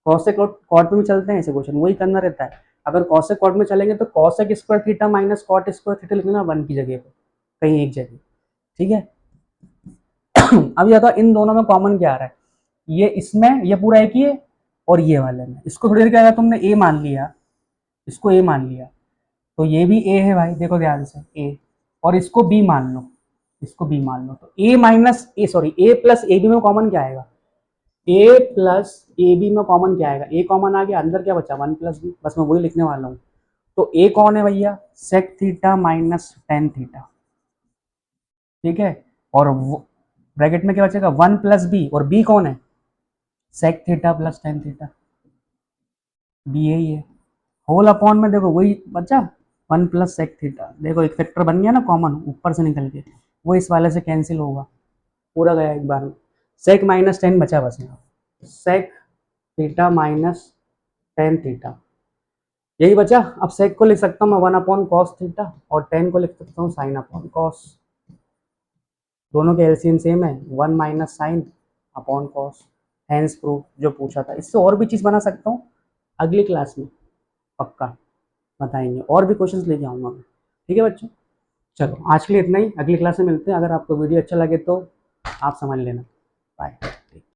Speaker 1: Cosec और कॉट में भी चलते हैं ऐसे क्वेश्चन, वही करना रहता है। अगर कॉसेक कॉट में चलेंगे तो cosec² थीटा - cot² थीटा लिखना 1 की जगह पे, कहीं एक जगह, ठीक है अभी बताओ इन दोनों में कॉमन क्या आ रहा है, ये इसमें ये पूरा एक ही है और ये वाले में, इसको थोड़ी देर क्या है, तुमने ए मान लिया, इसको ए मान लिया, तो ये भी ए है भाई, देखो ध्यान से ए, और इसको बी मान लो, इसको बी मान लो, तो A minus A sorry A plus A B में कॉमन क्या आएगा, ए प्लस ए बी में कॉमन क्या आएगा, ए कॉमन आ गया, अंदर क्या बचा वन प्लस बी, बस मैं वही लिखने वाला हूँ। तो ए कौन है भैया, sec theta minus tan theta, ठीक है, और ब्रैकेट में क्या बचेगा वन प्लस बी, और बी कौन है, sec theta plus tan theta, B यही है, होल अपॉन में देखो वही बचा वन प्लस सेक थीटा, देखो एक फैक्टर बन गया ना कॉमन ऊपर से निकल के, वो इस वाले से कैंसिल होगा, पूरा गया एक बार में, सेक माइनस टेन बचा बस यहाँ, sec theta minus tan theta, यही बचा। अब सेक को लिख सकता हूँ मैं वन अपॉन कॉस थीटा, और टेन को लिख सकता हूँ साइन अपॉन कॉस, दोनों के एलसीएम सेम है, one minus sine upon cos, hence proof जो पूछा था। इससे और भी चीज़ बना सकता हूँ, अगली क्लास में पक्का बताएंगे, और भी क्वेश्चंस लेके आऊँगा मैं, ठीक है बच्चों। चलो आज के लिए इतना ही, अगली क्लास में मिलते हैं, अगर आपको वीडियो अच्छा लगे तो आप समझ लेना, बाय।